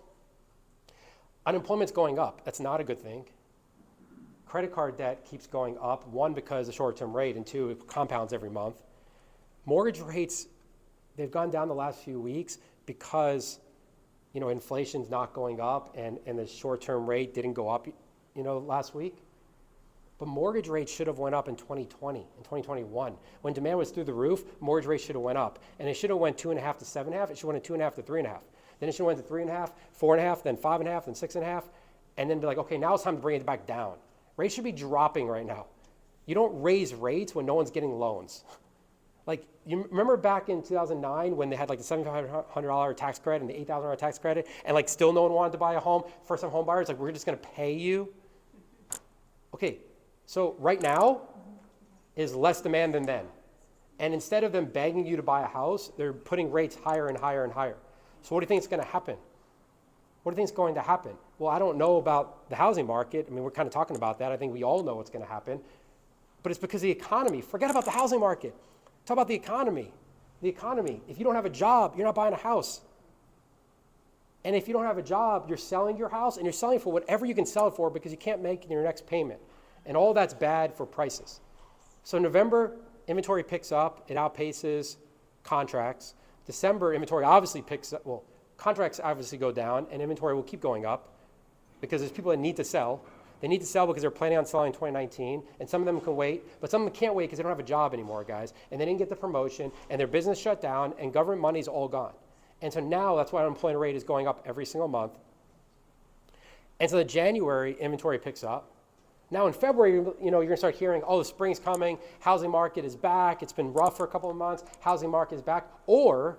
unemployment's going up. That's not a good thing. Credit card debt keeps going up, 1, because of the short-term rate, and 2, it compounds every month. Mortgage rates, they've gone down the last few weeks because inflation's not going up and the short-term rate didn't go up, last week. But mortgage rates should have went up in 2020, in 2021. When demand was through the roof, mortgage rates should have went up. And it should have went 2.5 to 7.5. It should have went 2.5 to 3.5. Then it should have went to 3.5, 4.5, then 5.5, then 6.5, and then be like, okay, now it's time to bring it back down. Rates should be dropping right now. You don't raise rates when no one's getting loans. Like, you remember back in 2009 when they had like the $7,500 tax credit and the $8,000 tax credit, and like still no one wanted to buy a home? First-time home buyers, like, we're just gonna pay you? Okay, so right now is less demand than then. And instead of them begging you to buy a house, they're putting rates higher and higher and higher. So what do you think is gonna happen? What do you think is going to happen? Well, I don't know about the housing market. I mean, we're kind of talking about that. I think we all know what's gonna happen. But it's because of the economy. Forget about the housing market. Talk about the economy. The economy. If you don't have a job, you're not buying a house. And if you don't have a job, you're selling your house, and you're selling for whatever you can sell it for because you can't make your next payment. And all that's bad for prices. So November, inventory picks up. It outpaces contracts. December, inventory obviously picks up. Well, contracts obviously go down, and inventory will keep going up because there's people that need to sell. They need to sell because they're planning on selling in 2019, and some of them can wait, but some of them can't wait because they don't have a job anymore, guys, and they didn't get the promotion, and their business shut down, and government money's all gone. And so now that's why unemployment rate is going up every single month. And so the January inventory picks up. Now in February, you're going to start hearing, oh, the spring's coming, housing market is back, it's been rough for a couple of months, housing market is back, or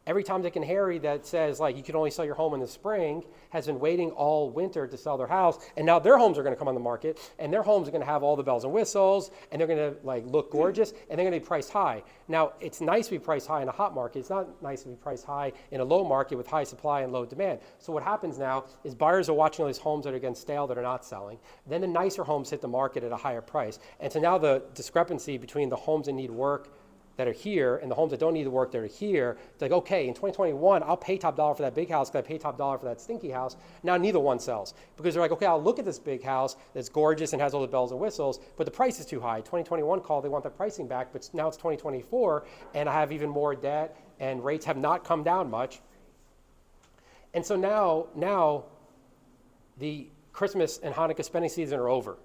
every Tom, Dick, and Harry that says, like, you can only sell your home in the spring has been waiting all winter to sell their house, and now their homes are going to come on the market, and their homes are going to have all the bells and whistles, and they're going to, like, look gorgeous, and they're going to be priced high. Now, it's nice to be priced high in a hot market. It's not nice to be priced high in a low market with high supply and low demand. So what happens now is buyers are watching all these homes that are getting stale that are not selling. Then the nicer homes hit the market at a higher price. And so now the discrepancy between the homes that need work that are here and the homes that don't need the work that are here, it's like, okay, in 2021, I'll pay top dollar for that big house because I pay top dollar for that stinky house. Now neither one sells because they're like, okay, I'll look at this big house that's gorgeous and has all the bells and whistles, but the price is too high. 2021 call, they want the pricing back, but now it's 2024 and I have even more debt and rates have not come down much. And so now the Christmas and Hanukkah spending season are over,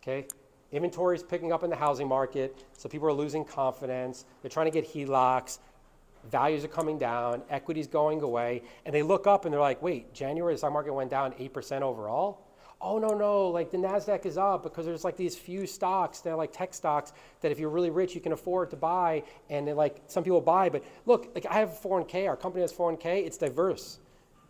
okay? Inventory is picking up in the housing market, so people are losing confidence. They're trying to get HELOCs. Values are coming down. Equity's going away. And they look up and they're like, wait, January, the stock market went down 8% overall? Oh, no, like the NASDAQ is up because there's like these few stocks, they're like tech stocks that if you're really rich, you can afford to buy. And like some people buy, but look, like I have a 401k, our company has 401k, it's diverse.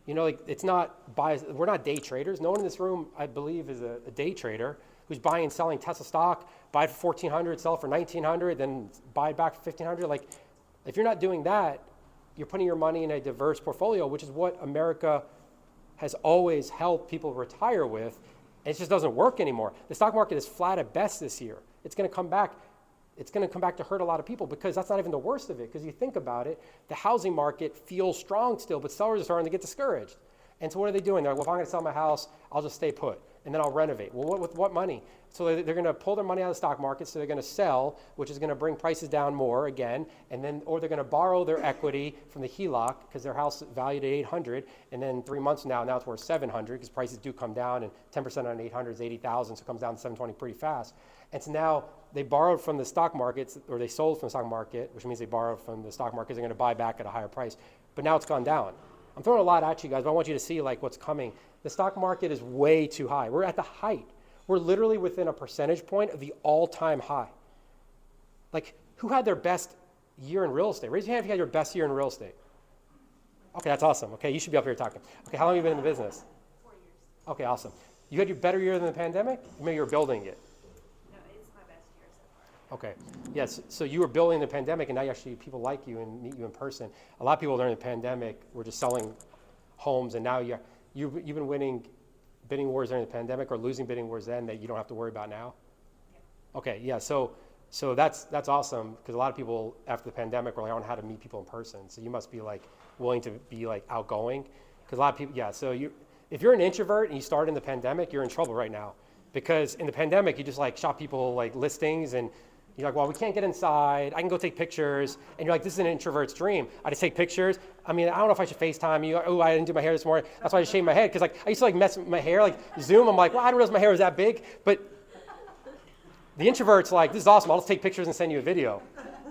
You know, like it's not biased. We're not day traders. No one in this room, I believe, is a day trader who's buying and selling Tesla stock, buy it for $1,400, sell it for $1,900, then buy it back for $1,500. Like, if you're not doing that, you're putting your money in a diverse portfolio, which is what America has always helped people retire with. And it just doesn't work anymore. The stock market is flat at best this year. It's going to come back. It's going to come back to hurt a lot of people because that's not even the worst of it. Because you think about it, the housing market feels strong still, but sellers are starting to get discouraged. And so what are they doing? They're like, well, if I'm going to sell my house, I'll just stay put, and then I'll renovate. Well, with what money? So they're going to pull their money out of the stock market, so they're going to sell, which is going to bring prices down more again, and then, or they're going to borrow their equity from the HELOC because their house is valued at $800, and then 3 months from now it's worth $700 because prices do come down, and 10% on $800 is $80,000, so it comes down to $720 pretty fast. And so now they borrowed from the stock markets, or they sold from the stock market, which means they borrowed from the stock market. They're going to buy back at a higher price, but now it's gone down. I'm throwing a lot at you guys, but I want you to see like what's coming. The stock market is way too high. We're at the height. We're literally within a percentage point of the all-time high. Like, who had their best year in real estate? Raise your hand if you had your best year in real estate. Okay, that's awesome. Okay, you should be up here talking. Okay, how long have you been in the business? 4 years. Okay, awesome. You had your better year than the pandemic? Maybe you were building it. No, it's my best year so far. Okay. Yes. So you were building the pandemic, and now actually people like you and meet you in person. A lot of people during the pandemic were just selling homes, and now you've been winning bidding wars during the pandemic or losing bidding wars then that you don't have to worry about now. Yeah. Okay. Yeah. So that's awesome because a lot of people after the pandemic were like, I don't know how to meet people in person. So you must be like willing to be like outgoing because a lot of people. Yeah. So if you're an introvert and you start in the pandemic, you're in trouble right now because in the pandemic you just like shot people like listings and. You're like, well, we can't get inside. I can go take pictures. And you're like, this is an introvert's dream. I just take pictures. I mean, I don't know if I should FaceTime you. Oh, I didn't do my hair this morning. That's why I just shaved my head. Because like, I used to like mess with my hair, like Zoom. I'm like, well, I didn't realize my hair was that big. But the introvert's like, this is awesome. I'll just take pictures and send you a video.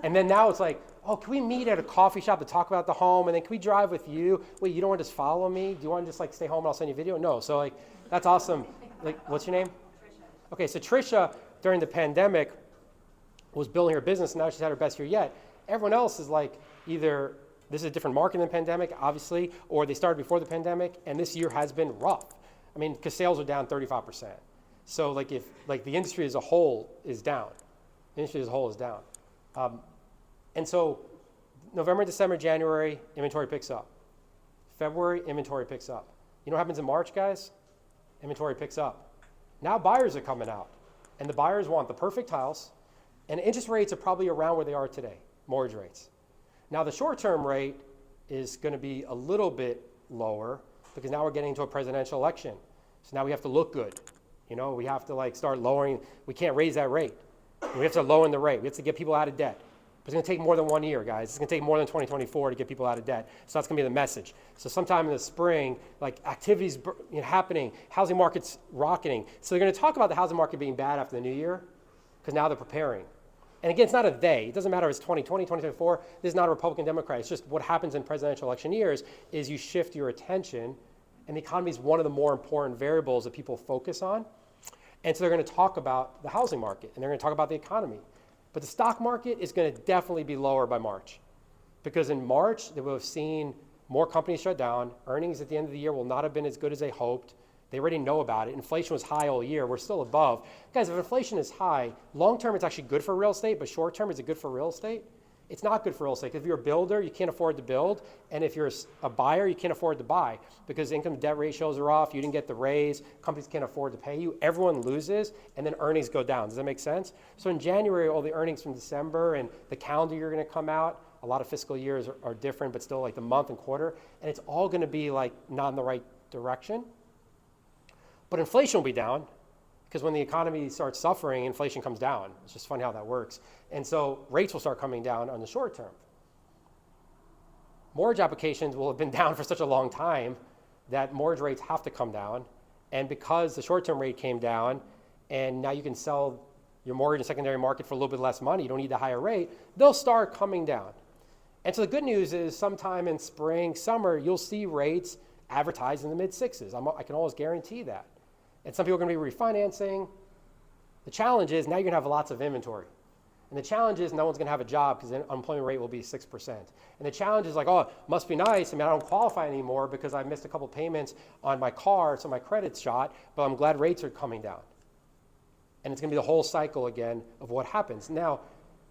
And then now it's like, oh, can we meet at a coffee shop to talk about the home? And then can we drive with you? Wait, you don't want to just follow me? Do you want to just like stay home and I'll send you a video? No. So like, that's awesome. Like, what's your name? Trisha. Okay, so Trisha, during the pandemic, was building her business, and now she's had her best year yet. Everyone else is like, either this is a different market than the pandemic, obviously, or they started before the pandemic, and this year has been rough. I mean, because sales are down 35%. So like if like the industry as a whole is down, the industry as a whole is down. And so November, December, January, inventory picks up. February, inventory picks up. You know what happens in March, guys? Inventory picks up. Now buyers are coming out, and the buyers want the perfect house, and interest rates are probably around where they are today, mortgage rates. Now the short-term rate is going to be a little bit lower because now we're getting into a presidential election. So now we have to look good. You know, we have to like start lowering. We can't raise that rate. We have to lower the rate. We have to get people out of debt. But it's going to take more than 1 year, guys. It's going to take more than 2024 to get people out of debt. So that's going to be the message. So sometime in the spring, like activities happening, housing market's rocketing. So they're going to talk about the housing market being bad after the new year because now they're preparing. And again, it's not a they. It doesn't matter if it's 2020, 2024. This is not a Republican, Democrat. It's just what happens in presidential election years is you shift your attention, and the economy is one of the more important variables that people focus on. And so they're going to talk about the housing market, and they're going to talk about the economy. But the stock market is going to definitely be lower by March, because in March, they will have seen more companies shut down. Earnings at the end of the year will not have been as good as they hoped. They already know about it. Inflation was high all year. We're still above. Guys, if inflation is high, long term it's actually good for real estate, but short term is it good for real estate? It's not good for real estate. If you're a builder, you can't afford to build. And if you're a buyer, you can't afford to buy because income to debt ratios are off. You didn't get the raise. Companies can't afford to pay you. Everyone loses, and then earnings go down. Does that make sense? So in January, all the earnings from December and the calendar year are going to come out. A lot of fiscal years are different, but still like the month and quarter. And it's all going to be like not in the right direction. But inflation will be down because when the economy starts suffering, inflation comes down. It's just funny how that works. And so rates will start coming down on the short term. Mortgage applications will have been down for such a long time that mortgage rates have to come down. And because the short-term rate came down and now you can sell your mortgage in the secondary market for a little bit less money, you don't need the higher rate, they'll start coming down. And so the good news is sometime in spring, summer, you'll see rates advertised in the mid-sixes. I can always guarantee that. And some people are going to be refinancing. The challenge is now you're going to have lots of inventory. And the challenge is no one's going to have a job because the unemployment rate will be 6%. And the challenge is like, oh, it must be nice. I mean, I don't qualify anymore because I missed a couple payments on my car, so my credit's shot, but I'm glad rates are coming down. And it's going to be the whole cycle again of what happens. Now,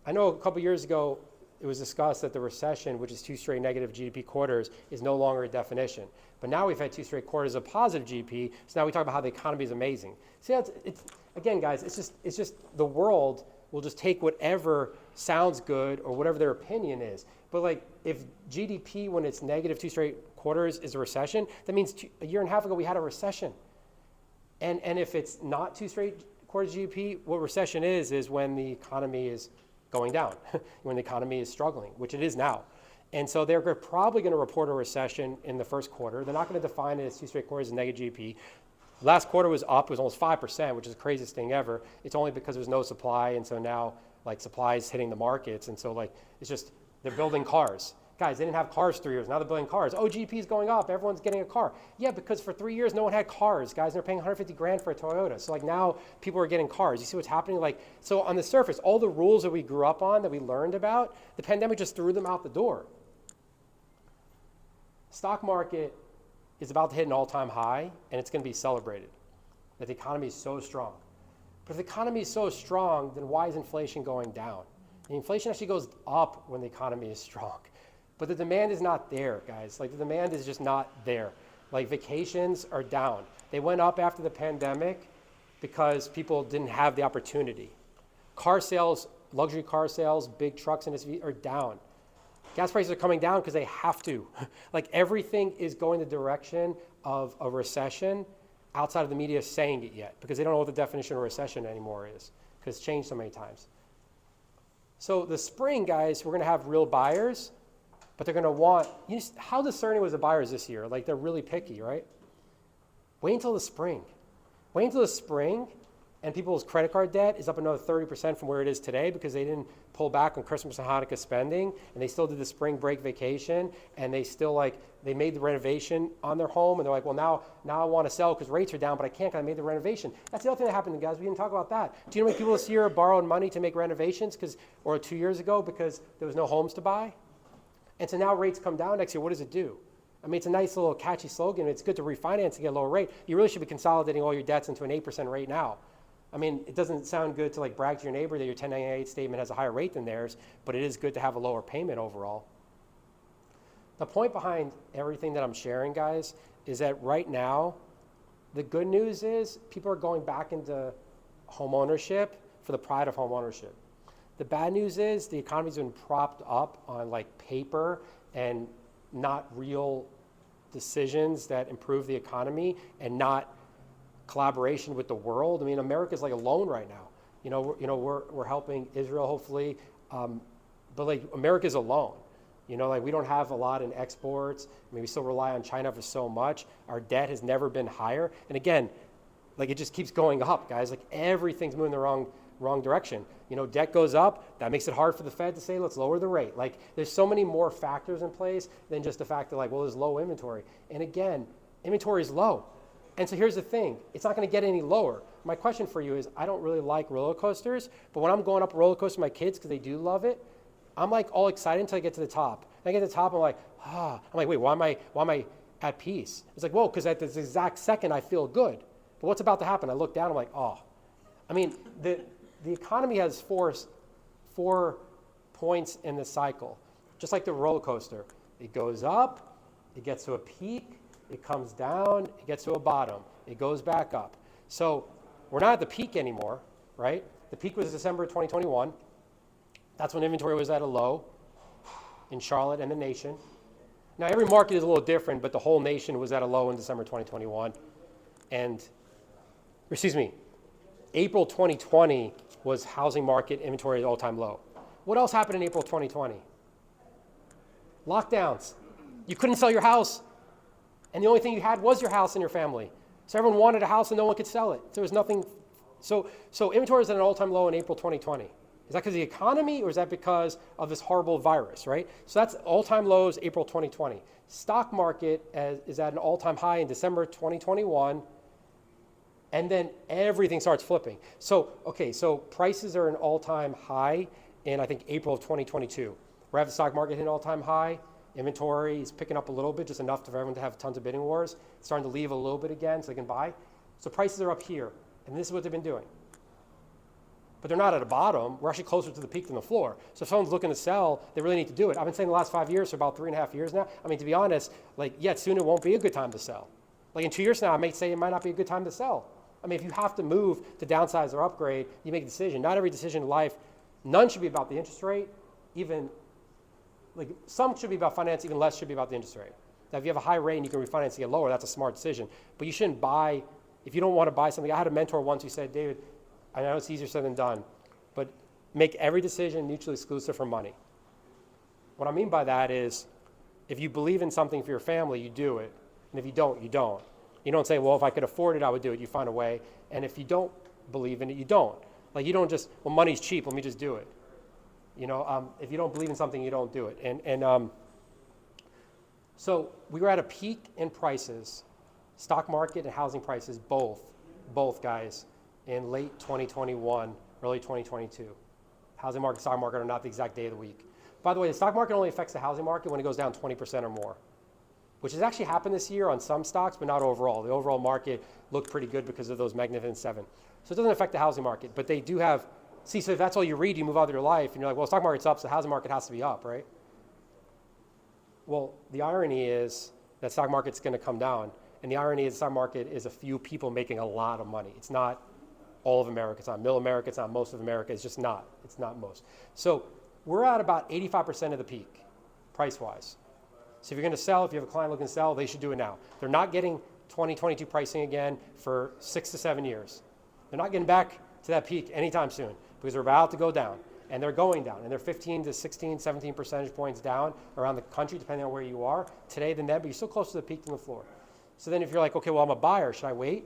I know a couple years ago, it was discussed that the recession, which is 2 straight negative GDP quarters, is no longer a definition. But now we've had 2 straight quarters of positive GDP, so now we talk about how the economy is amazing. See, it's again, guys, it's just the world will just take whatever sounds good or whatever their opinion is. But like, if GDP, when it's negative 2 straight quarters, is a recession, that means a year and a half ago we had a recession. And if it's not 2 straight quarters GDP, what recession is when the economy is going down, when the economy is struggling, which it is now. And so they're probably going to report a recession in the first quarter. They're not going to define it as 2 straight quarters of negative GDP. Last quarter was up, it was almost 5%, which is the craziest thing ever. It's only because there's no supply, and so now like supply is hitting the markets, and so like it's just they're building cars. Guys, they didn't have cars 3 years, now they're building cars. Oh, GDP is going up, everyone's getting a car. Yeah, because for 3 years no one had cars, guys, and they're paying 150 grand for a Toyota. So like now people are getting cars. You see what's happening? Like, so on the surface, all the rules that we grew up on, that we learned about, the pandemic just threw them out the door. Stock market is about to hit an all-time high, and it's going to be celebrated, that the economy is so strong. But if the economy is so strong, then why is inflation going down? The inflation actually goes up when the economy is strong. But the demand is not there, guys. Like, the demand is just not there. Like, vacations are down. They went up after the pandemic because people didn't have the opportunity. Car sales, luxury car sales, big trucks and SUVs are down. Gas prices are coming down because they have to. Like, everything is going the direction of a recession outside of the media saying it yet, because they don't know what the definition of recession anymore is, because it's changed so many times. So the spring, guys, we're going to have real buyers, but they're going to want, how discerning was the buyers this year? Like, they're really picky, right? Wait until the spring. Wait until the spring, and people's credit card debt is up another 30% from where it is today because they didn't pull back on Christmas and Hanukkah spending, and they still did the spring break vacation, and they still they made the renovation on their home, and they're like, well, now I want to sell because rates are down, but I can't because I made the renovation. That's the other thing that happened, guys. We didn't talk about that. Do you know how many people this year borrowed money to make renovations or 2 years ago because there was no homes to buy? And so now rates come down next year. What does it do? I mean, it's a nice little catchy slogan. It's good to refinance and get a lower rate. You really should be consolidating all your debts into an 8% rate now. I mean, it doesn't sound good to brag to your neighbor that your 1098 statement has a higher rate than theirs, but it is good to have a lower payment overall. The point behind everything that I'm sharing, guys, is that right now, the good news is people are going back into home ownership for the pride of home ownership. The bad news is the economy's been propped up on paper and not real decisions that improve the economy and not collaboration with the world. I mean, America's alone right now. We're helping Israel hopefully, but America's alone. We don't have a lot in exports. I mean, we still rely on China for so much. Our debt has never been higher. And again, it just keeps going up, guys. Everything's moving the wrong direction. Debt goes up. That makes it hard for the Fed to say, let's lower the rate. There's so many more factors in place than just the fact that well, there's low inventory. And again, inventory is low. And so here's the thing. It's not going to get any lower. My question for you is, I don't really like roller coasters, but when I'm going up a roller coaster with my kids because they do love it, I'm all excited until I get to the top. And I get to the top, I'm like, I'm like, wait, why am I at peace? It's whoa, because at this exact second I feel good. But what's about to happen? I look down, I'm like, oh. I mean, the economy has four points in the cycle, just like the roller coaster. It goes up, it gets to a peak, it comes down, it gets to a bottom, it goes back up. So we're not at the peak anymore, right? The peak was December 2021. That's when inventory was at a low in Charlotte and the nation. Now every market is a little different, but the whole nation was at a low in December 2021. April 2020 was housing market inventory at all-time low. What else happened in April 2020? Lockdowns. You couldn't sell your house, and the only thing you had was your house and your family. So everyone wanted a house and no one could sell it. There was nothing. So inventory is at an all-time low in April 2020. Is that because of the economy, or is that because of this horrible virus, right? So that's all-time lows, April 2020. Stock market is at an all-time high in December 2021, and then everything starts flipping. So prices are an all-time high in, I think, April of 2022. We have the stock market hit an all-time high. Inventory is picking up a little bit, just enough for everyone to have tons of bidding wars. It's starting to leave a little bit again so they can buy. So prices are up here, and this is what they've been doing. But they're not at a bottom. We're actually closer to the peak than the floor. So if someone's looking to sell, they really need to do it. I've been saying the last 5 years, for about 3.5 years now. I mean, to be honest, soon it won't be a good time to sell. In 2 years from now, I may say it might not be a good time to sell. I mean, if you have to move to downsize or upgrade, you make a decision. Not every decision in life, none should be about the interest rate. Even, some should be about finance, even less should be about the interest rate. Now, if you have a high rate and you can refinance to get lower, that's a smart decision. But you shouldn't buy, if you don't want to buy something. I had a mentor once who said, David, I know it's easier said than done, but make every decision mutually exclusive from money. What I mean by that is, if you believe in something for your family, you do it. And if you don't, you don't. You don't say, well, if I could afford it, I would do it. You find a way. And if you don't believe in it, you don't. You don't just, well, money's cheap, let me just do it. If you don't believe in something, you don't do it. So we were at a peak in prices, stock market and housing prices, both guys, in late 2021, early 2022. Housing market, stock market are not the exact day of the week. By the way, the stock market only affects the housing market when it goes down 20% or more, which has actually happened this year on some stocks, but not overall. The overall market looked pretty good because of those Magnificent Seven. So it doesn't affect the housing market, but they do have, so if that's all you read, you move on with your life, and you're like, well, stock market's up, so the housing market has to be up, right? Well, the irony is that stock market's going to come down, and the irony is the stock market is a few people making a lot of money. It's not all of America, it's not middle America, it's not most of America, it's just not. It's not most. So we're at about 85% of the peak, price-wise. So if you're going to sell, if you have a client looking to sell, they should do it now. They're not getting 2022 pricing again for 6 to 7 years. They're not getting back to that peak anytime soon because they're about to go down, and they're going down, and they're 15 to 16, 17 percentage points down around the country, depending on where you are today than then, but you're still closer to the peak than the floor. So then if you're like, okay, well, I'm a buyer, should I wait?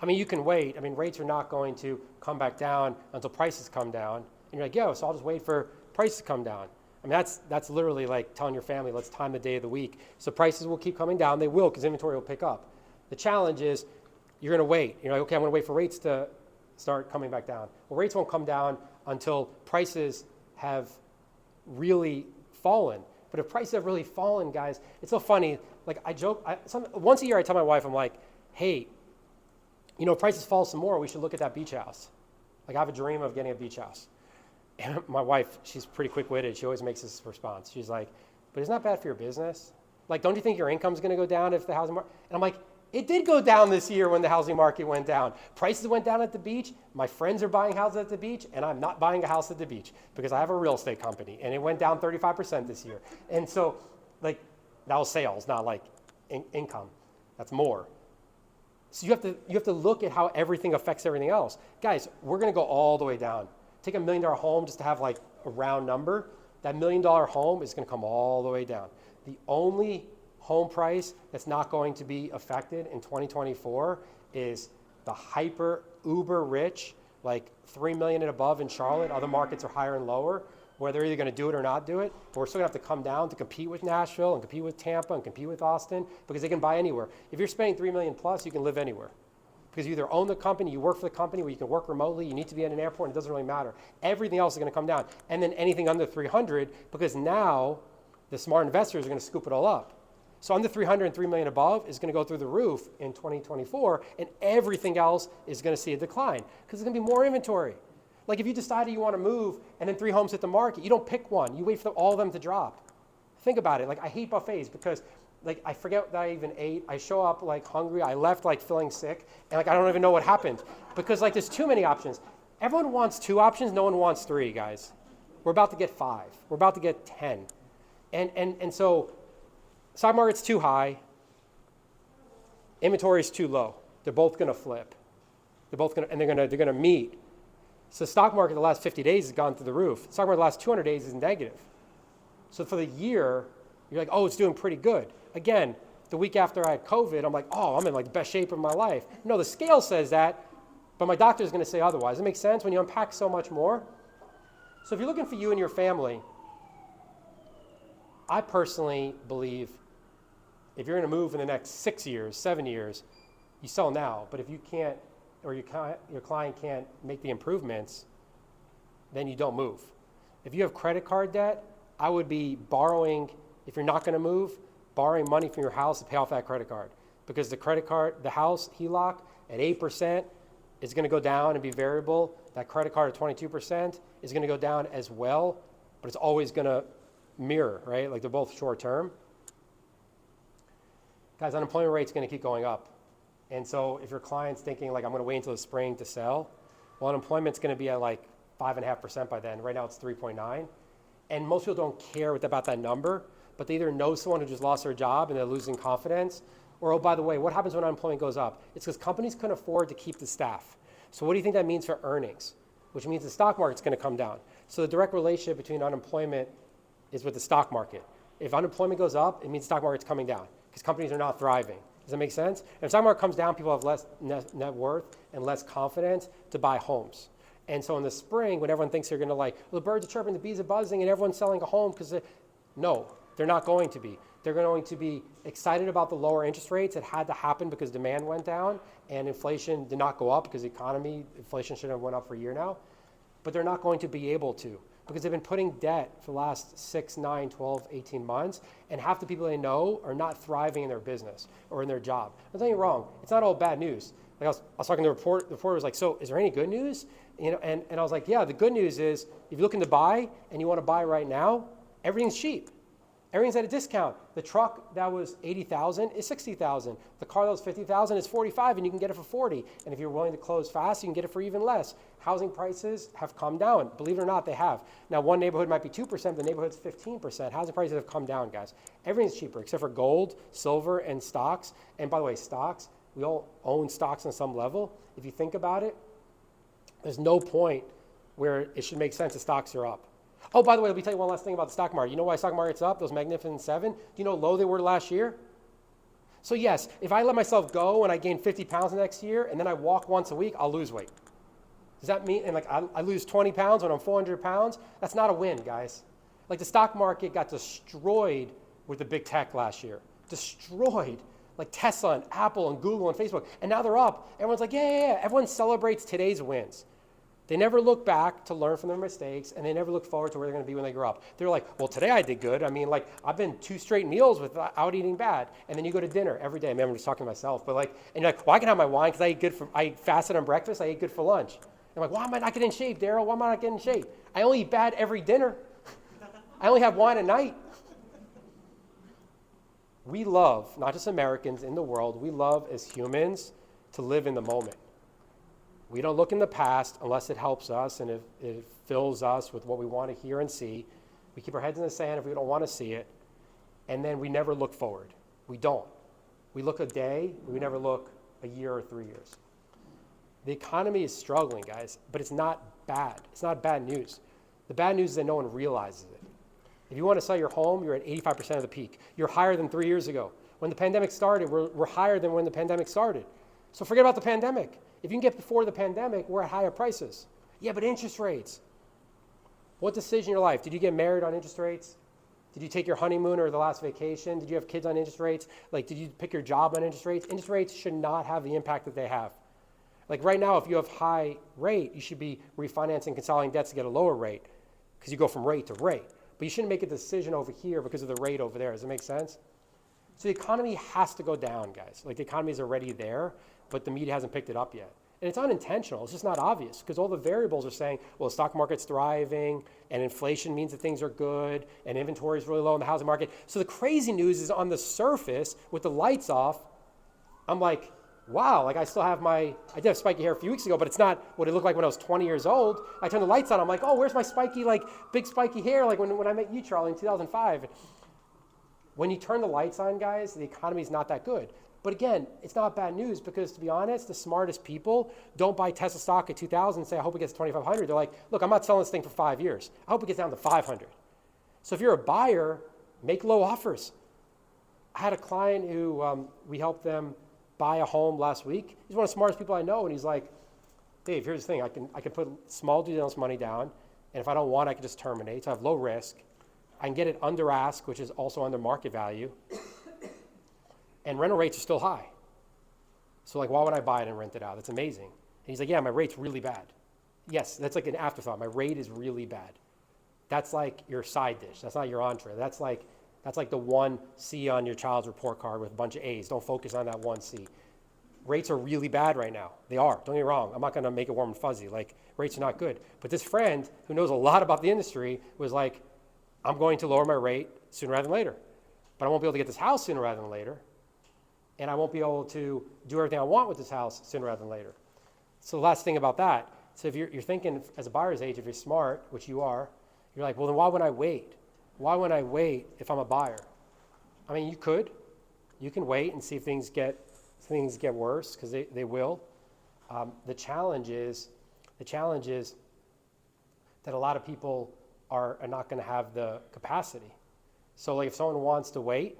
I mean, you can wait. I mean, rates are not going to come back down until prices come down. And you're like, yo, so I'll just wait for prices to come down. I mean, that's literally like telling your family, let's time the day of the week. So prices will keep coming down. They will, because inventory will pick up. The challenge is you're going to wait. You're like, okay, I'm going to wait for rates to start coming back down. Well, rates won't come down until prices have really fallen. But if prices have really fallen, guys, it's so funny. Like I joke, once a year I tell my wife, I'm like, hey, you know, if prices fall some more, we should look at that beach house. Like I have a dream of getting a beach house. And my wife, she's pretty quick-witted. She always makes this response. She's like, but isn't that bad for your business? Like, don't you think your income's going to go down if the housing market? And I'm like, it did go down this year when the housing market went down. Prices went down at the beach. My friends are buying houses at the beach, and I'm not buying a house at the beach because I have a real estate company, and it went down 35% this year. And so, like, that was sales, not like income. That's more. So you have to look at how everything affects everything else. Guys, we're going to go all the way down. Take $1 million home just to have like a round number. That $1 million home is going to come all the way down. The only home price that's not going to be affected in 2024 is the hyper uber rich, like 3 million and above in Charlotte. Other markets are higher and lower, where they're either going to do it or not do it. But we're still going to have to come down to compete with Nashville and compete with Tampa and compete with Austin because they can buy anywhere. If you're spending 3 million plus, you can live anywhere. Because you either own the company, you work for the company, where you can work remotely, you need to be at an airport, and it doesn't really matter. Everything else is going to come down. And then anything under 300, because now the smart investors are going to scoop it all up. So under 300 and 3 million above is going to go through the roof in 2024, and everything else is going to see a decline because there's going to be more inventory. Like if you decided you want to move and then 3 homes hit the market, you don't pick one. You wait for all of them to drop. Think about it. Like I hate buffets because like I forget that I even ate. I show up like hungry. I left like feeling sick, and like I don't even know what happened because like there's too many options. Everyone wants 2 options. No one wants 3, guys. We're about to get 5. We're about to get 10, and so stock market's too high. Inventory's too low. They're both going to flip. They're both going to, and they're going to meet. So stock market the last 50 days has gone through the roof. Stock market the last 200 days is negative. So for the year, you're like, oh, it's doing pretty good. Again, the week after I had COVID, I'm like, oh, I'm in like the best shape of my life. No, the scale says that, but my doctor is going to say otherwise. It makes sense when you unpack so much more. So if you're looking for you and your family, I personally believe if you're going to move in the next 6 years, 7 years, you sell now. But if you can't, or your client can't make the improvements, then you don't move. If you have credit card debt, I would be borrowing, if you're not going to move, borrowing money from your house to pay off that credit card. Because the credit card, the house HELOC at 8% is going to go down and be variable. That credit card at 22% is going to go down as well, but it's always going to mirror, right? Like they're both short term. Guys, unemployment rate's going to keep going up. And so if your client's thinking like, I'm going to wait until the spring to sell, well, unemployment's going to be at like 5.5% by then. Right now it's 3.9. And most people don't care about that number, but they either know someone who just lost their job and they're losing confidence, or, oh, by the way, what happens when unemployment goes up? It's because companies couldn't afford to keep the staff. So what do you think that means for earnings? Which means the stock market's going to come down. So the direct relationship between unemployment is with the stock market. If unemployment goes up, it means the stock market's coming down because companies are not thriving. Does that make sense? And if the stock market comes down, people have less net worth and less confidence to buy homes. And so in the spring, when everyone thinks they're going to like, well, the birds are chirping, the bees are buzzing, and everyone's selling a home because no, they're not going to be. They're going to be excited about the lower interest rates. It had to happen because demand went down and inflation did not go up because the economy, inflation should have went up for a year now. But they're not going to be able to because they've been putting debt for the last 6, 9, 12, 18 months, and half the people they know are not thriving in their business or in their job. Don't get me wrong, it's not all bad news. Like I was talking to the reporter was like, so is there any good news? You know, and I was like, yeah, the good news is if you're looking to buy and you want to buy right now, everything's cheap. Everything's at a discount. The truck that was $80,000 is $60,000. The car that was $50,000 is $45,000, and you can get it for $40,000. And if you're willing to close fast, you can get it for even less. Housing prices have come down. Believe it or not, they have. Now, one neighborhood might be 2%, the neighborhood's 15%. Housing prices have come down, guys. Everything's cheaper except for gold, silver, and stocks. And by the way, stocks, we all own stocks on some level. If you think about it, there's no point where it should make sense that stocks are up. Oh, by the way, let me tell you one last thing about the stock market. You know why stock market's up, those magnificent 7? Do you know how low they were last year? So yes, if I let myself go and I gain 50 pounds next year and then I walk once a week, I'll lose weight. Does that mean, and like I lose 20 pounds when I'm 400 pounds? That's not a win, guys. Like the stock market got destroyed with the big tech last year. Destroyed. Like Tesla and Apple and Google and Facebook. And now they're up. Everyone's like, yeah. Everyone celebrates today's wins. They never look back to learn from their mistakes, and they never look forward to where they're going to be when they grow up. They're like, well, today I did good. I mean, like, I've been 2 straight meals without eating bad. And then you go to dinner every day. Maybe I'm just talking to myself. But like, and you're like, well, I can have my wine because I fasted on breakfast. I ate good for lunch. I'm like, why am I not getting in shape, Daryl? Why am I not getting in shape? I only eat bad every dinner. I only have wine at night. We love, not just Americans in the world, we love as humans to live in the moment. We don't look in the past unless it helps us and it fills us with what we want to hear and see. We keep our heads in the sand if we don't want to see it. And then we never look forward. We don't. We look a day, we never look a year or 3 years. The economy is struggling, guys, but it's not bad. It's not bad news. The bad news is that no one realizes it. If you want to sell your home, you're at 85% of the peak. You're higher than 3 years ago. When the pandemic started, we're higher than when the pandemic started. So forget about the pandemic. If you can get before the pandemic, we're at higher prices. Yeah, but interest rates. What decision in your life? Did you get married on interest rates? Did you take your honeymoon or the last vacation? Did you have kids on interest rates? Like, did you pick your job on interest rates? Interest rates should not have the impact that they have. Like right now, if you have high rate, you should be refinancing, consolidating debts to get a lower rate because you go from rate to rate. But you shouldn't make a decision over here because of the rate over there. Does that make sense? So the economy has to go down, guys. Like the economy is already there, but the media hasn't picked it up yet. And it's unintentional. It's just not obvious because all the variables are saying, well, the stock market's thriving and inflation means that things are good and inventory is really low in the housing market. So the crazy news is on the surface with the lights off, I'm like, wow, like I did have spiky hair a few weeks ago, but it's not what it looked like when I was 20 years old. I turned the lights on, I'm like, oh, where's my spiky, like big spiky hair like when I met you, Charlie, in 2005. When you turn the lights on, guys, the economy's not that good. But again, it's not bad news because to be honest, the smartest people don't buy Tesla stock at 2,000 and say, I hope it gets to 2,500. They're like, look, I'm not selling this thing for 5 years. I hope it gets down to 500. So if you're a buyer, make low offers. I had a client who we helped them buy a home last week. He's one of the smartest people I know, and he's like, Dave, here's the thing. I can put small due diligence money down, and if I don't want, I can just terminate. So I have low risk. I can get it under ask, which is also under market value. And rental rates are still high. So like, why would I buy it and rent it out? That's amazing. And he's like, yeah, my rate's really bad. Yes, that's like an afterthought. My rate is really bad. That's like your side dish. That's not your entree. That's like the one C on your child's report card with a bunch of A's. Don't focus on that one C. Rates are really bad right now. They are. Don't get me wrong. I'm not going to make it warm and fuzzy. Like, rates are not good. But this friend who knows a lot about the industry was like, I'm going to lower my rate sooner rather than later. But I won't be able to get this house sooner rather than later. And I won't be able to do everything I want with this house sooner rather than later. So the last thing about that, so if you're thinking as a buyer's agent, if you're smart, which you are, you're like, well, then why would I wait? Why would I wait if I'm a buyer? I mean, you can wait and see if things get worse, because they will. The challenge is that a lot of people are not going to have the capacity. So like if someone wants to wait,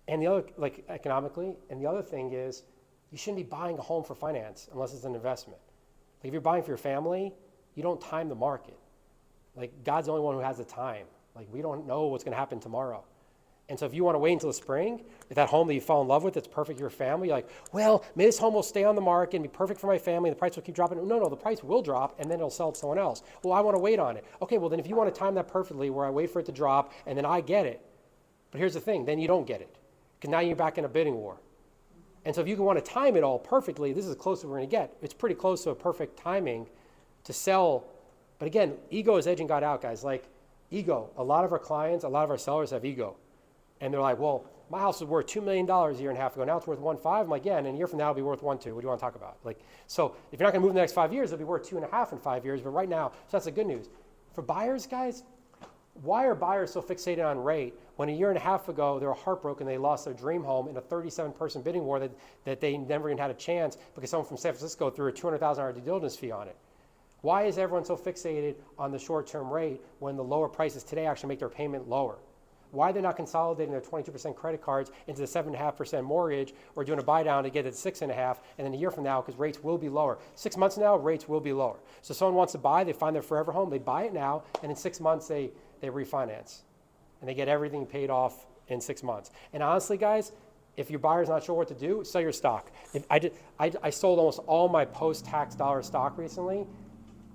and the other, like economically, and the other thing is you shouldn't be buying a home for finance unless it's an investment. Like if you're buying for your family, you don't time the market. Like God's the only one who has the time. Like we don't know what's going to happen tomorrow. And so if you want to wait until the spring, if that home that you fall in love with that's perfect for your family, you're like, well, maybe this home will stay on the market and be perfect for my family. The price will keep dropping. No, the price will drop and then it'll sell to someone else. Well, I want to wait on it. Okay, well then if you want to time that perfectly where I wait for it to drop and then I get it. But here's the thing, then you don't get it. Because now you're back in a bidding war. And so if you want to time it all perfectly, this is as close as we're going to get. It's pretty close to a perfect timing to sell. But again, ego is edging God out, guys. Like ego. A lot of our clients, a lot of our sellers have ego. And they're like, well, my house was worth $2 million a year and a half ago. Now it's worth 1.5. I'm like, yeah, and in a year from now it'll be worth 1.2. What do you want to talk about? Like, so if you're not going to move in the next 5 years, it'll be worth 2.5 in 5 years. But right now, so that's the good news. For buyers, guys, why are buyers so fixated on rate when a year and a half ago they were heartbroken, they lost their dream home in a 37-person bidding war that they never even had a chance because someone from San Francisco threw a $200,000 due diligence fee on it? Why is everyone so fixated on the short-term rate when the lower prices today actually make their payment lower? Why they're not consolidating their 22% credit cards into the 7.5% mortgage or doing a buy down to get it to 6.5%, and then a year from now, because rates will be lower. 6 months from now, rates will be lower. So someone wants to buy, they find their forever home, they buy it now, and in 6 months they refinance. And they get everything paid off in 6 months. And honestly, guys, if your buyer's not sure what to do, sell your stock. I sold almost all my post-tax dollar stock recently,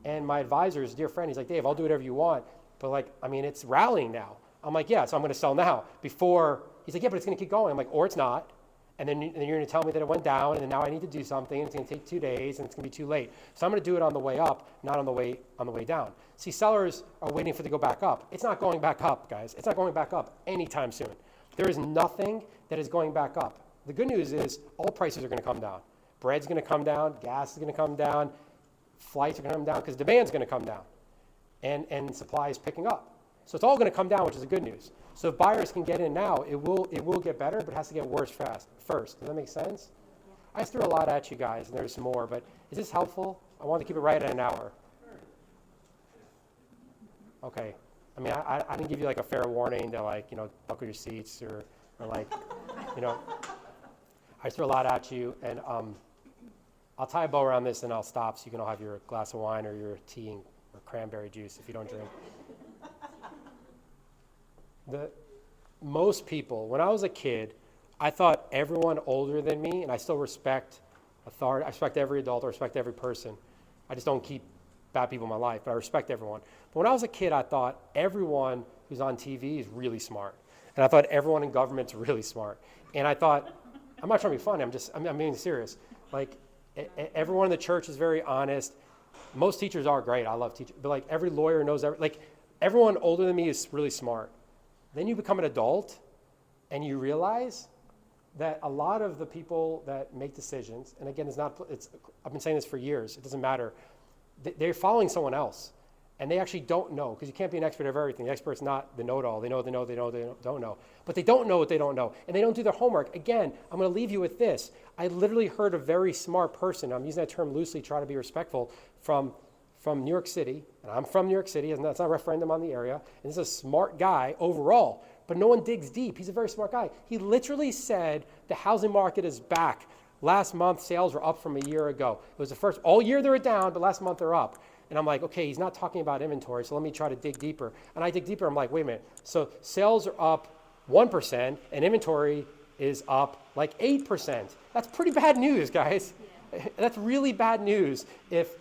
and my advisor's dear friend, he's like, Dave, I'll do whatever you want, but like, I mean, it's rallying now. I'm like, yeah, so I'm going to sell now. Before, he's like, yeah, but it's going to keep going. I'm like, or it's not. And then you're going to tell me that it went down, and then now I need to do something, and it's going to take 2 days, and it's going to be too late. So I'm going to do it on the way up, not on the way down. See, sellers are waiting for it to go back up. It's not going back up, guys. It's not going back up anytime soon. There is nothing that is going back up. The good news is all prices are going to come down. Bread's going to come down. Gas is going to come down. Flights are going to come down because demand's going to come down, and supply is picking up. So it's all going to come down, which is the good news. So if buyers can get in now, it will get better, but it has to get worse first. Does that make sense? I just threw a lot at you guys, and there's some more, but is this helpful? I want to keep it right at an hour. Okay. I mean, I didn't give you like a fair warning to like, buckle your seats or like, I just threw a lot at you, and I'll tie a bow around this and I'll stop so you can all have your glass of wine or your tea or cranberry juice if you don't drink. Most people, when I was a kid, I thought everyone older than me, and I still respect authority. I respect every adult. I respect every person. I just don't keep bad people in my life, but I respect everyone. But when I was a kid, I thought everyone who's on TV is really smart. And I thought everyone in government's really smart. And I thought, I'm not trying to be funny, I'm being serious. Like, everyone in the church is very honest. Most teachers are great. I love teachers. But like, every lawyer knows, everyone older than me is really smart. Then you become an adult, and you realize that a lot of the people that make decisions, and again, I've been saying this for years, it doesn't matter, they're following someone else, and they actually don't know, because you can't be an expert of everything. The expert's not the know-it-all. They don't know. But they don't know what they don't know, and they don't do their homework. Again, I'm going to leave you with this. I literally heard a very smart person, I'm using that term loosely, trying to be respectful, from New York City, and I'm from New York City, and that's not a referendum on the area, and this is a smart guy overall, but no one digs deep. He's a very smart guy. He literally said the housing market is back. Last month, sales were up from a year ago. It was the first, all year they were down, but last month they're up. And I'm like, okay, he's not talking about inventory, so let me try to dig deeper. And I dig deeper, I'm like, wait a minute. So sales are up 1%, and inventory is up like 8%. That's pretty bad news, guys. Yeah. That's really bad news if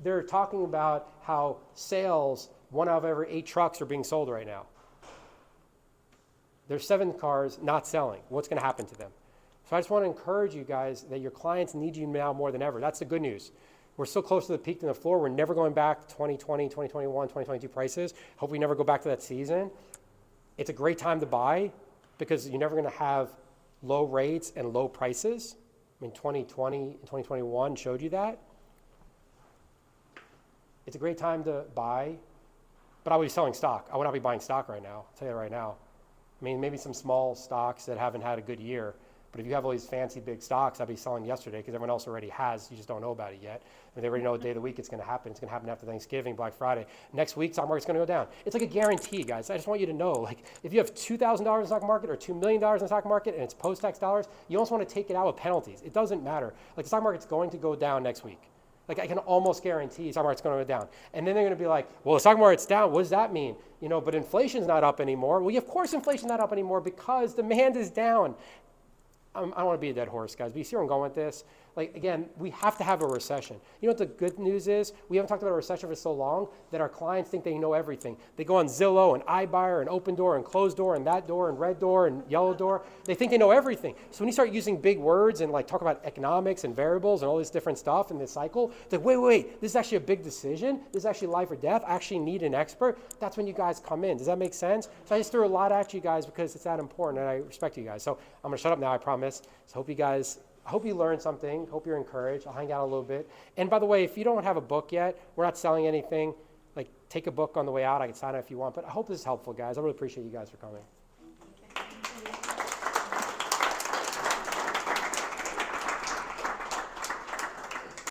they're talking about how sales, 1 out of every 8 trucks are being sold right now. There's 7 cars not selling. What's going to happen to them? So I just want to encourage you guys that your clients need you now more than ever. That's the good news. We're so close to the peak than the floor. We're never going back to 2020, 2021, 2022 prices. Hope we never go back to that season. It's a great time to buy because you're never going to have low rates and low prices. I mean, 2020 and 2021 showed you that. It's a great time to buy, but I would be selling stock. I would not be buying stock right now. I'll tell you that right now. I mean, maybe some small stocks that haven't had a good year, but if you have all these fancy big stocks, I'd be selling yesterday because everyone else already has. You just don't know about it yet. And they already know the day of the week it's going to happen. It's going to happen after Thanksgiving, Black Friday. Next week, stock market's going to go down. It's like a guarantee, guys. I just want you to know, like, if you have $2,000 in the stock market or $2 million in the stock market and it's post-tax dollars, you almost want to take it out with penalties. It doesn't matter. Like, the stock market's going to go down next week. Like, I can almost guarantee the stock market's going to go down. And then they're going to be like, well, the stock market's down. What does that mean? But inflation's not up anymore. Well, of course inflation's not up anymore because demand is down. I don't want to be a dead horse, guys, but you see where I'm going with this? Like, again, we have to have a recession. You know what the good news is? We haven't talked about a recession for so long that our clients think they know everything. They go on Zillow and iBuyer and Open Door and Closed Door and that door and red door and yellow door. They think they know everything. So when you start using big words and like talk about economics and variables and all this different stuff in this cycle, it's like, wait, this is actually a big decision. This is actually life or death. I actually need an expert. That's when you guys come in. Does that make sense? So I just threw a lot at you guys because it's that important and I respect you guys. So I'm going to shut up now, I promise. So I hope you learned something. Hope you're encouraged. I'll hang out a little bit. And by the way, if you don't have a book yet, we're not selling anything. Like, take a book on the way out. I can sign it if you want. But I hope this is helpful, guys. I really appreciate you guys for coming.